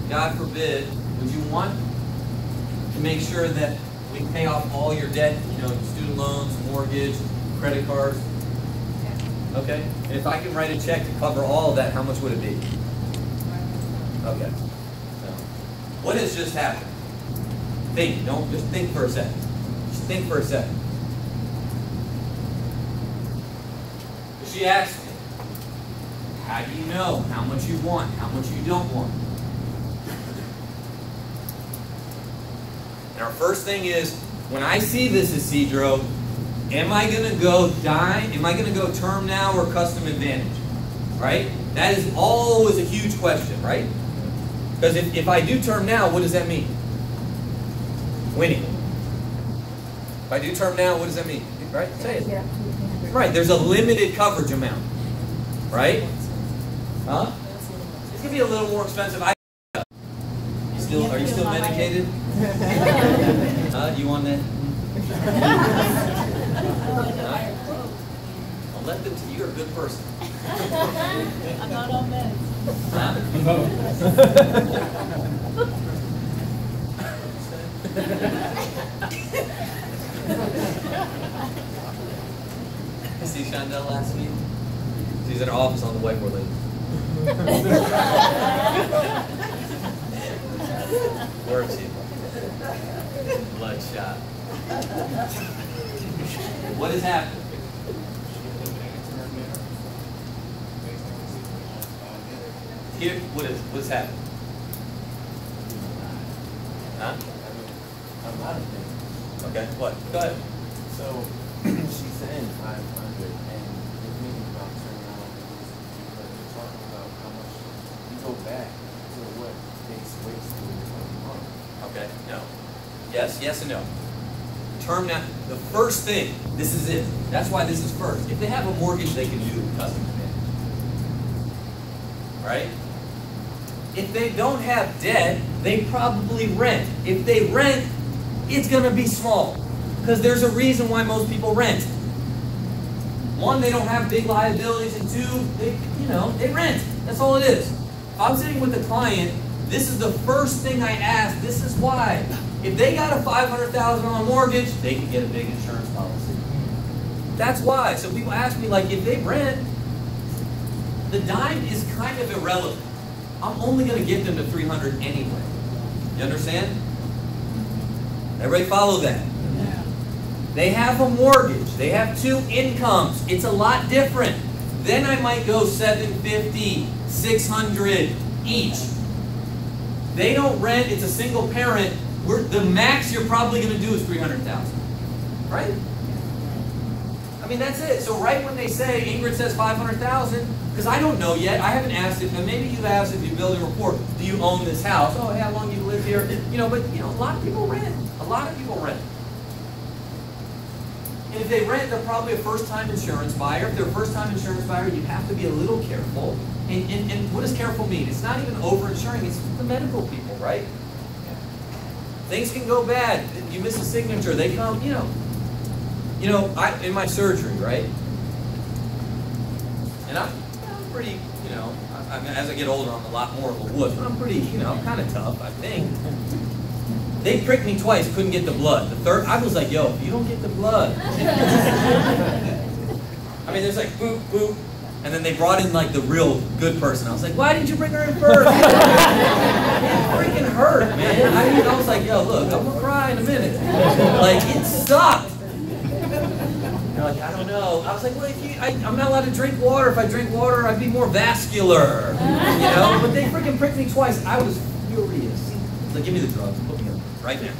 God forbid, would you want to make sure that we pay off all your debt, student loans, mortgage, credit cards? Yeah. Okay. And if I can write a check to cover all of that, how much would it be? Okay. So, what has just happened? Think. Don't just think for a second. Just think for a second. She asked me, how do you know how much you want, how much you don't want? And our first thing is, when I see this Isidro, am I going to go dime? Am I going to go term now or custom advantage? Right? That is always a huge question, right? Because if I do term now, what does that mean? Winning. If I do term now, what does that mean? Right? Say it. Right. There's a limited coverage amount. Right? Huh? It's going to be a little more expensive. Are you still medicated? You on that? I'll let them to. You're a good person. I'm not on meds. See Chandel last week? She's in her office on the whiteboard lady. Where is she? Bloodshot. What has happened? Here, what's happened? Huh? A lot of things. Okay, what? Go ahead. So she's saying 500, and the meaning about turning out because you're talking about how much you go back to what base rates do a month. Okay, no. Yes, yes and no. Term now, the first thing, this is it. That's why this is first. If they have a mortgage, they can do custom advantage. Right? If they don't have debt, they probably rent. If they rent, it's going to be small. Because there's a reason why most people rent. One, they don't have big liabilities, and two, they rent. That's all it is. If I'm sitting with a client, this is the first thing I ask. This is why. If they got a $500,000 mortgage, they can get a big insurance policy. That's why. So people ask me, like, if they rent, the dime is kind of irrelevant. I'm only going to get them to 300 anyway. You understand? Everybody follow that? Yeah. They have a mortgage. They have two incomes. It's a lot different. Then I might go 750, 600 each. They don't rent. It's a single parent. The max you're probably going to do is 300,000. Right? I mean, that's it. So right when they say, Ingrid says 500,000, because I don't know yet, I haven't asked it, and maybe you've asked if you build a report, do you own this house? Oh, hey, how long you live here? But a lot of people rent. A lot of people rent. And if they rent, they're probably a first-time insurance buyer. If they're a first-time insurance buyer, you have to be a little careful. And what does careful mean? It's not even over-insuring, it's the medical people, right? Things can go bad. You miss a signature, they come, in my surgery, right? And I'm pretty, I mean, as I get older, I'm a lot more of a wuss, but I'm pretty, I'm kind of tough, I think. They pricked me twice, couldn't get the blood. The third, I was like, yo, if you don't get the blood. I mean, there's like, boop, boop. And then they brought in like the real good person. I was like, why didn't you bring her in first? It freaking hurt, man. I was like, yo, look, I'm gonna cry in a minute. Like, it sucked. They're like, I don't know. I was like, well, I'm not allowed to drink water. If I drink water, I'd be more vascular. But they freaking pricked me twice. I was furious. Like, give me the drugs. Put me up right now.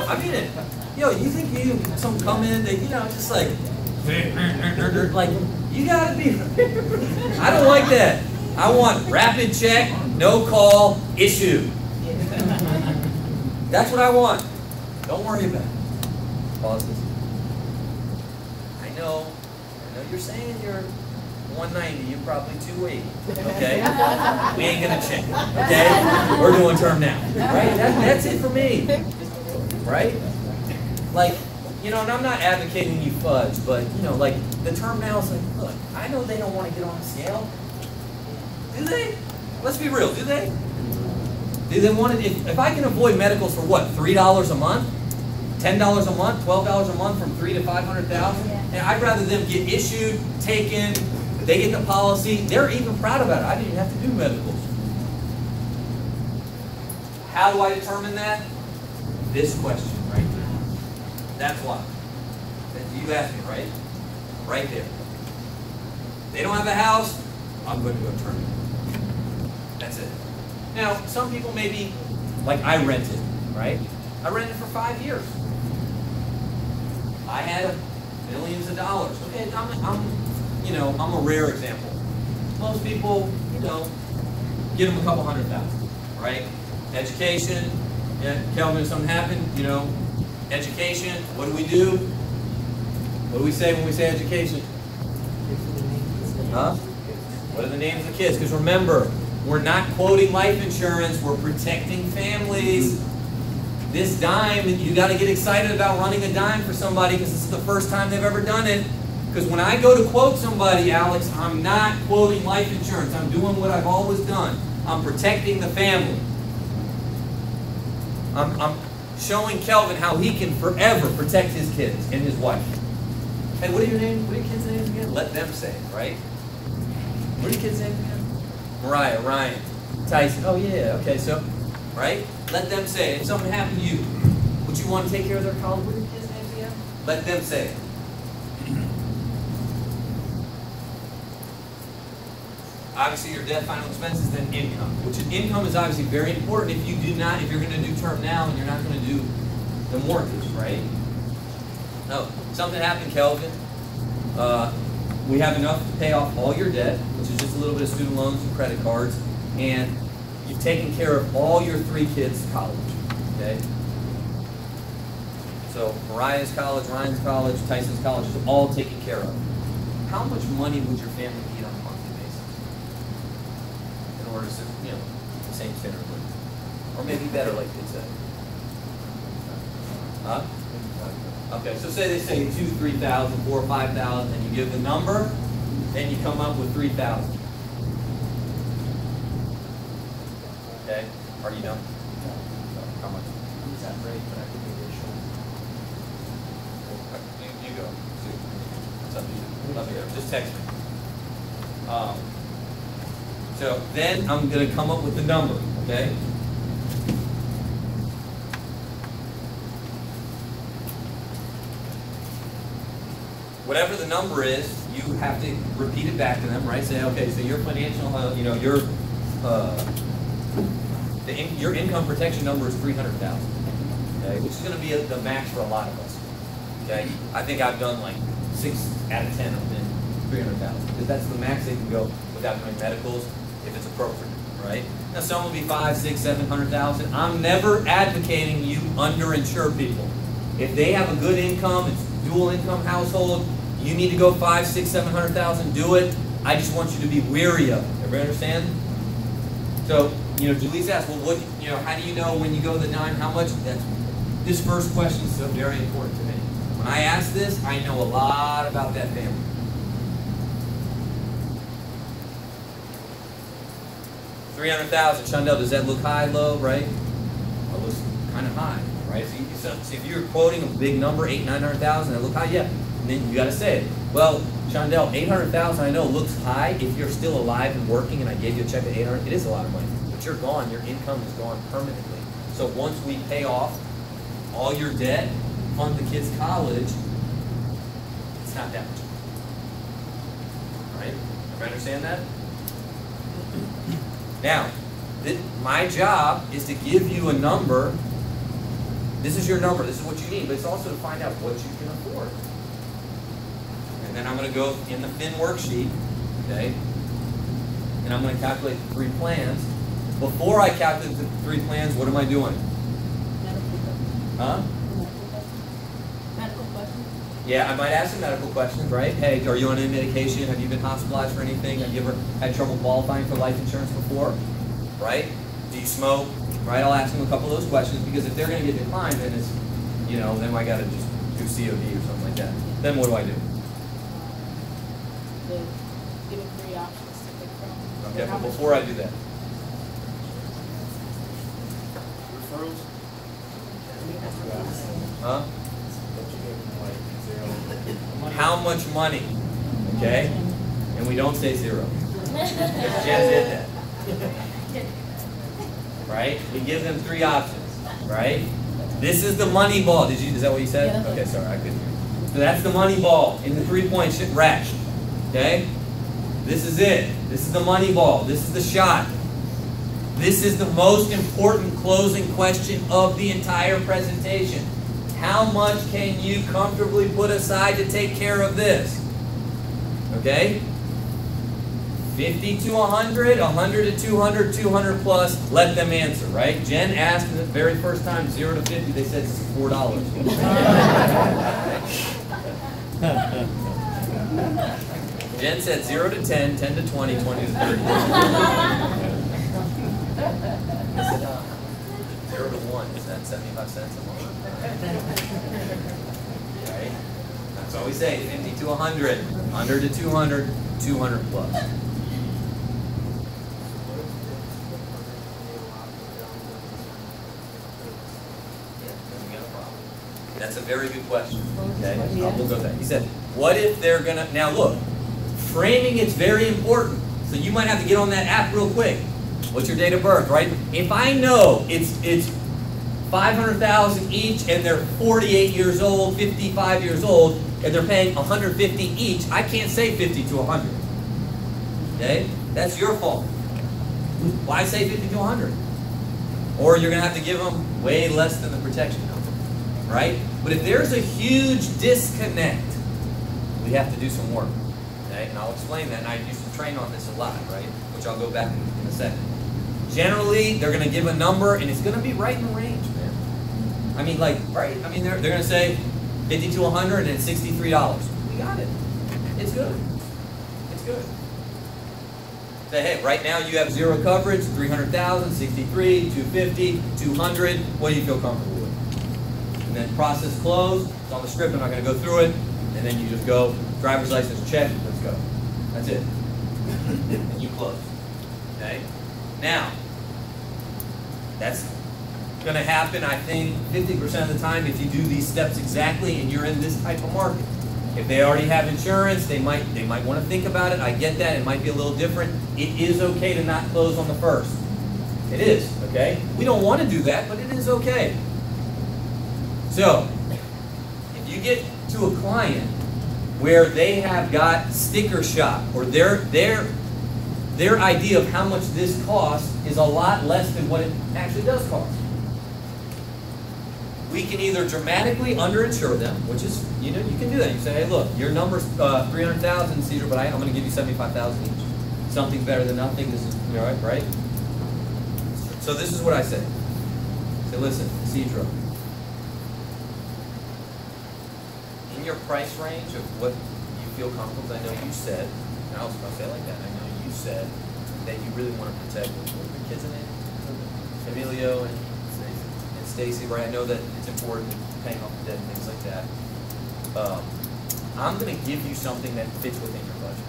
I mean it. You think some come in, they, just like you gotta be. I don't like that. I want rapid check, no call, issue. That's what I want. Don't worry about it. Pause this. I know you're saying you're 190, you're probably 280. Okay? We ain't gonna check. Okay? We're doing term now. Right? That's it for me. Right? Like, and I'm not advocating you fudge, but, like, the term now is like, look, I know they don't want to get on the scale. Do they? Let's be real, do they? Do they want to, if I can avoid medicals for what, $3 a month? $10 a month? $12 a month from 3 to 500,000? And I'd rather them get issued, taken, they get the policy. They're even proud about it. I didn't even have to do medicals. How do I determine that? This question right here. That's why. You asked me, right? Right there. They don't have a house, I'm going to go turn it. That's it. Now, some people maybe, like I rented, right? I rented for 5 years. I had millions of dollars. Okay, I'm a rare example. Most people, give them a couple $100,000, right? Education, Kelvin, if something happened, education, what do? What do we say when we say education? Huh? What are the names of the kids? Because remember, we're not quoting life insurance, we're protecting families. This dime, you got to get excited about running a dime for somebody because this is the first time they've ever done it. Because when I go to quote somebody, Alex, I'm not quoting life insurance. I'm doing what I've always done. I'm protecting the family. I'm showing Kelvin how he can forever protect his kids and his wife. Hey, what are your names? What are your kids' names again? Let them say it, right? What are your kids' names again? Mariah, Ryan, Tyson. Oh yeah, okay, so, right? Let them say it. If something happened to you, would you want to take care of their college? What are your kids' names again? Let them say it. Obviously, your debt, final expenses, then income. Which income is obviously very important if you're going to do term now and you're not going to do the mortgage, right? No, something happened, Kelvin. We have enough to pay off all your debt, which is just a little bit of student loans and credit cards, and you've taken care of all your 3 kids' college, okay? So Mariah's college, Ryan's college, Tyson's college is all taken care of. How much money would your family need on a monthly basis in order to, you know, the same standard of living? Or maybe better, like they said. Huh? Okay, so say they say 2,000, 3,000, 4,000, or 5,000, and you give the number, then you come up with 3,000. Okay, are you done? How much? Is that right? But I think maybe it's short. You go. It's up to you. Let me know. Just text me. So then I'm going to come up with the number, okay? Whatever the number is, you have to repeat it back to them, right? Say, okay, so your financial, your income protection number is 300,000, okay? Which is going to be the max for a lot of us, okay? I think I've done like 6 out of 10 have been 300,000 because that's the max they can go without doing medicals if it's appropriate, right? Now some will be 500,000, 600,000, 700,000. I'm never advocating you underinsure people. If they have a good income, it's dual income household, you need to go 500,000, 600,000, 700,000, do it. I just want you to be weary of it. Everybody understand? So, Julie's asked, well, what, how do you know when you go to the 9, how much? This first question is so very important to me. When I ask this, I know a lot about that family. $300,000, Chandel, does that look high, low, right? It looks kind of high, right? So if you're quoting a big number, 800,000, 900,000, that look high, yeah. And then you got to say it. Well, Chandel, 800,000, I know looks high. If you're still alive and working, and I gave you a check at 800, it is a lot of money. But you're gone. Your income is gone permanently. So once we pay off all your debt, fund the kids' college, it's not that much. Right? Everybody understand that? Now, my job is to give you a number. This is your number. This is what you need. But it's also to find out what you can afford. And then I'm going to go in the fin worksheet, okay? And I'm going to calculate the 3 plans. Before I calculate the 3 plans, what am I doing? Huh? Medical questions? Yeah, I might ask some medical questions, right? Hey, are you on any medication? Have you been hospitalized for anything? Have you ever had trouble qualifying for life insurance before? Right? Do you smoke? Right? I'll ask them a couple of those questions because if they're going to get declined, then it's, then I got to just do COD or something like that. Then what do I do? Give them 3 options to pick from. Okay, but before I do that. Referrals? Huh? How much money? Okay? And we don't say 0. Because Jen did that. Right? We give them 3 options. Right? This is the money ball. Is that what you said? Yeah. Okay, sorry, I couldn't hear. So that's the money ball in the 3-point rack. Okay? This is it. This is the money ball. This is the shot. This is the most important closing question of the entire presentation. How much can you comfortably put aside to take care of this? Okay? 50 to 100, 100 to 200, 200 plus, let them answer, right? Jen asked the very first time, 0 to 50, they said $4. Jen said 0 to 10, 10 to 20, 20 to 30. I said, 0 to 1, is that 75 cents a month? Right? That's all we say, 50 to 100, 100 to 200, 200 plus. That's a very good question. Okay, we'll go with that. He said, what if they're gonna, now look, framing it's very important. So you might have to get on that app real quick. What's your date of birth, right? If I know it's 500,000 each and they're 48 years old, 55 years old, and they're paying 150 each, I can't say 50 to 100. Okay? That's your fault. Why say 50 to 100? Or you're gonna have to give them way less than the protection number. right? But if there's a huge disconnect, we have to do some work, okay? And I'll explain that, and I used to train on this a lot, right? Which I'll go back in a second. Generally, they're gonna give a number, and it's gonna be right in the range, man. I mean, like, right? I mean, they're gonna say 50 to 100 and $63. We got it. It's good. It's good. Say, hey, right now you have zero coverage, 300,000, 63, 250, 200. What do you feel comfortable with? And then process closed. It's on the script. I'm not going to go through it. And then you just go, driver's license check. Let's go. That's it. And you close. Okay. Now, that's going to happen, I think, 50% of the time if you do these steps exactly and you're in this type of market. If they already have insurance, they might want to think about it. I get that. It might be a little different. It is okay to not close on the first. It is, okay? We don't want to do that, but it is okay. So, if you get to a client where they have got sticker shock, or their idea of how much this costs is a lot less than what it actually does cost, we can either dramatically underinsure them, which is, you know, you can do that. You say, hey, look, your number's 300,000, Cedar, but I'm going to give you 75,000 each. Something's better than nothing. This is all right, right? So this is what I say. Say, listen, Cedra, in your price range of what you feel comfortable, I know you said, and I'll say it like that. I know you said that you really want to protect what are the kids' name? Emilio and Stacy, right? I know that it's important, paying off the debt and things like that. I'm going to give you something that fits within your budget.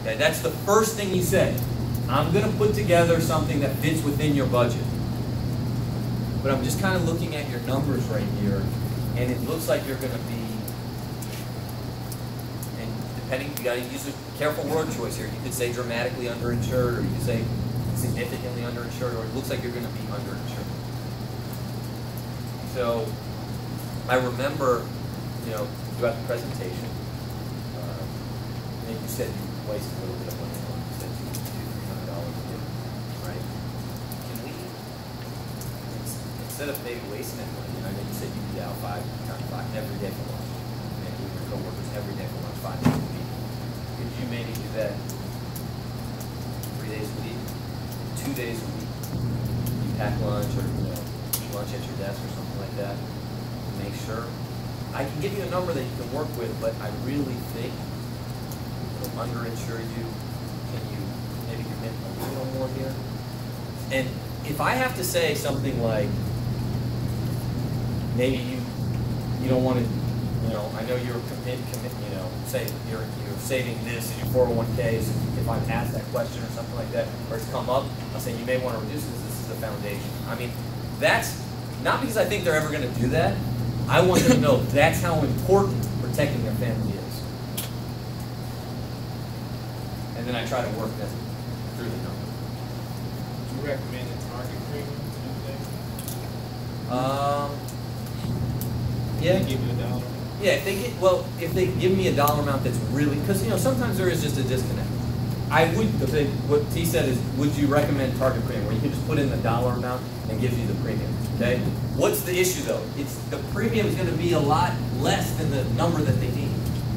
Okay, that's the first thing you say. I'm going to put together something that fits within your budget. But I'm just kind of looking at your numbers right here, and it looks like you're going to be, and depending, you got to use a careful word choice here. You could say dramatically underinsured, or you could say significantly underinsured, or it looks like you're going to be underinsured. So, I remember, you know, throughout the presentation, and you said you wasted a little bit of money on it. You said $200-300 a year, right? Can we, instead of maybe wasting that money, and I know you said you eat out 5 every day for lunch, and you and your coworkers every day for lunch, 5 days a week. Could you maybe do that 3 days a week, 2 days a week? You pack lunch, or you know, eat lunch at your desk or something like that. Make sure. I can give you a number that you can work with, but I really think it'll underinsure you. Can you maybe commit a little more here? And if I have to say something like, maybe you don't want to, you know, I know you're you know, say you're saving this in your 401ks. If I'm asked that question or something like that, or it's come up, I'll say you may want to reduce this. This is the foundation. I mean, that's not because I think they're ever going to do that. I want them to know that's how important protecting their family is. And then I try to work that through the number. Would you recommend a target premium to do that? Yeah. They give you a dollar? Yeah, if they give me a dollar amount that's really, because you know sometimes there is just a disconnect. I would, what T said is, would you recommend target premium, where you can just put in the dollar amount and gives you the premium, okay? What's the issue though? It's the premium is going to be a lot less than the number that they need.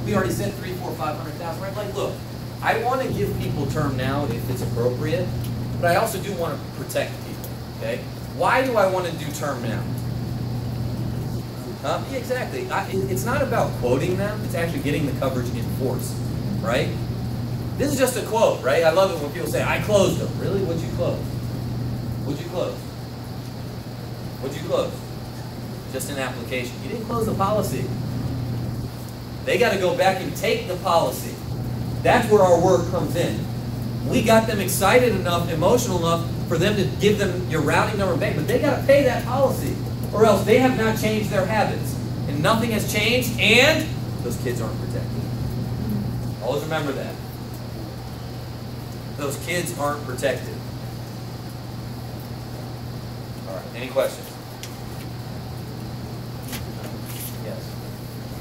We already said 300,000, 400,000, 500,000, right? Like, look, I want to give people term now if it's appropriate, but I also do want to protect people, okay? Why do I want to do term now? Yeah, exactly. It's not about quoting them, it's actually getting the coverage in force, right? This is just a quote, right? I love it when people say, I closed them. Really? What'd you close? What'd you close? What'd you close? Just an application. You didn't close the policy. They got to go back and take the policy. That's where our work comes in. We got them excited enough, emotional enough for them to give them your routing number bank, but they got to pay that policy, or else they have not changed their habits. And nothing has changed, and those kids aren't protected. Always remember that. Those kids aren't protected. All right, any questions? Yes.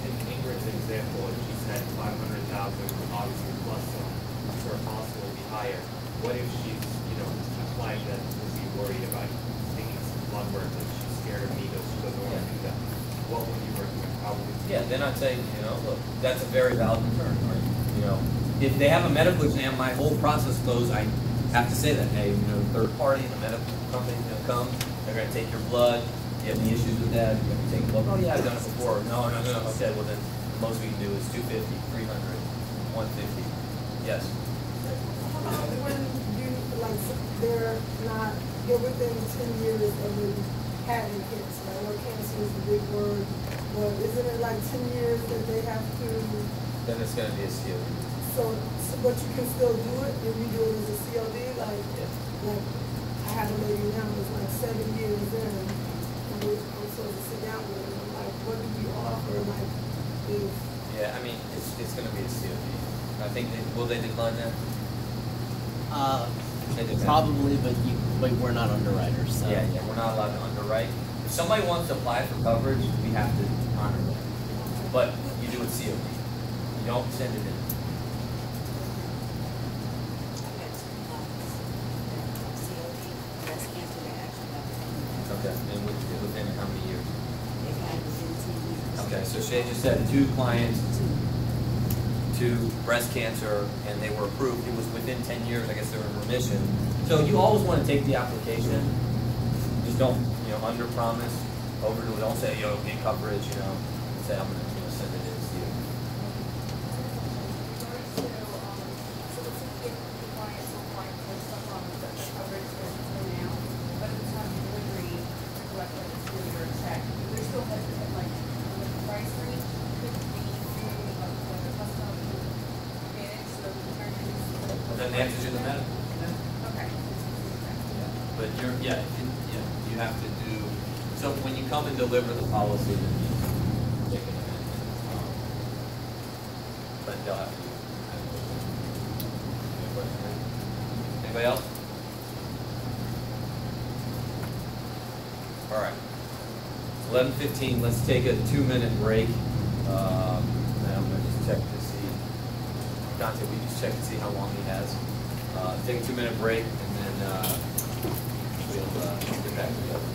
In Ingrid's example, if she said 500,000, obviously plus some, I'm sure cost will be higher. What if she's, you know, a client that would be worried about taking some blood work and she's scared of needles, she doesn't want to do that? what would you recommend? How would you? Yeah, then I'd say, you know, look, that's a very valid concern, or, you know, if they have a medical exam, my whole process goes, I have to say that, hey, you know, third party, the medical company's gonna come, they're gonna take your blood, you have any issues with that, you're gonna take blood, oh yeah, I've done it before, no, okay, well then, the most we can do is 250, 300, 150, yes. When you, like, they're within 10 years of them having cancer. I know cancer is a big word, but isn't it like 10 years that they have to? Then it's gonna be a COD. So, but you can still do it if you do it as a COD, like I have a lady now who's like 7 years in, and I'm supposed to sit down with her. I'm like, what do you offer? Like, if Yeah, I mean, it's gonna be a COD. I think, will they decline that? It depends. Probably, but we're not underwriters, so. Yeah, we're not allowed to underwrite. If somebody wants to apply for coverage, we have to honor that. But you do it COD. You don't send it in. Okay, and within how many years? Okay, so Shay just said 2 clients, 2 breast cancer, and they were approved. It was within 10 years, I guess they were in remission. So you always want to take the application. Just don't, you know, under promise, overdo it. Don't say, yo, get coverage, you know. Say, I'm going to send it in to you. Then the answer's in the medical. Okay. But you have to do, so when you come and deliver the policy, then you take it in. But they'll have to do it. Anybody else? All right. 11:15, let's take a 2-minute break. And I'm gonna just check to see, Dante, we just check to see how long he has. Take a 2-minute break, and then we'll get back together.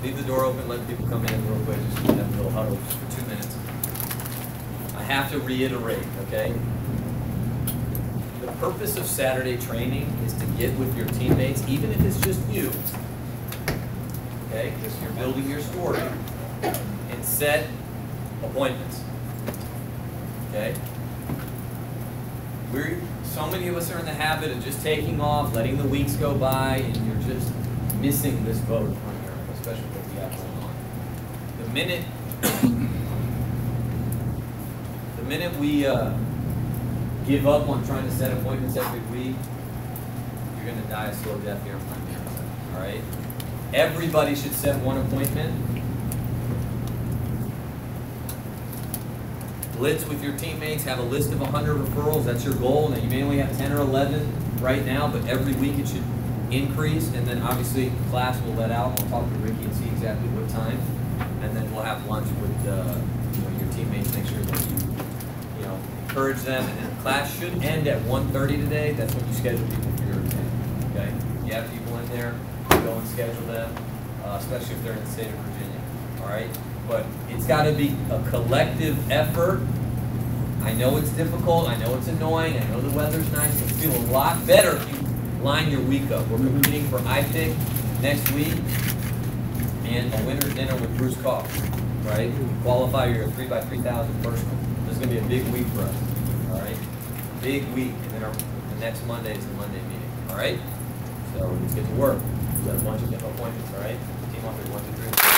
leave the door open, let people come in real quick, just have a little huddle just for 2 minutes. I have to reiterate, okay? The purpose of Saturday training is to get with your teammates, even if it's just you, okay? Because you're building your story, and set appointments, okay? So many of us are in the habit of just taking off, letting the weeks go by, and you're just missing this boat on Primerica, especially what we got going on. The minute we give up on trying to set appointments every week, you're going to die a slow death here in Primerica, all right? Everybody should set one appointment. Blitz with your teammates, have a list of 100 referrals, that's your goal. Now you may only have 10 or 11 right now, but every week it should increase, and then obviously class will let out. We'll talk to Ricky and see exactly what time, and then we'll have lunch with your teammates, make sure that you encourage them. And then class should end at 1:30 today. That's when you schedule people for your exam, okay? You have people in there, go and schedule them, especially if they're in the state of Virginia, all right? But it's got to be a collective effort. I know it's difficult. I know it's annoying. I know the weather's nice. It'll feel a lot better if you line your week up. We're competing for IPIC next week and a winner's dinner with Bruce Koff, right? Qualify your 3x3,000 personal. This is going to be a big week for us, all right? Big week. And then the next Monday is the Monday meeting, all right? So let's get to work. We've got a bunch of appointments, all right? Team up at 1, 2, 3.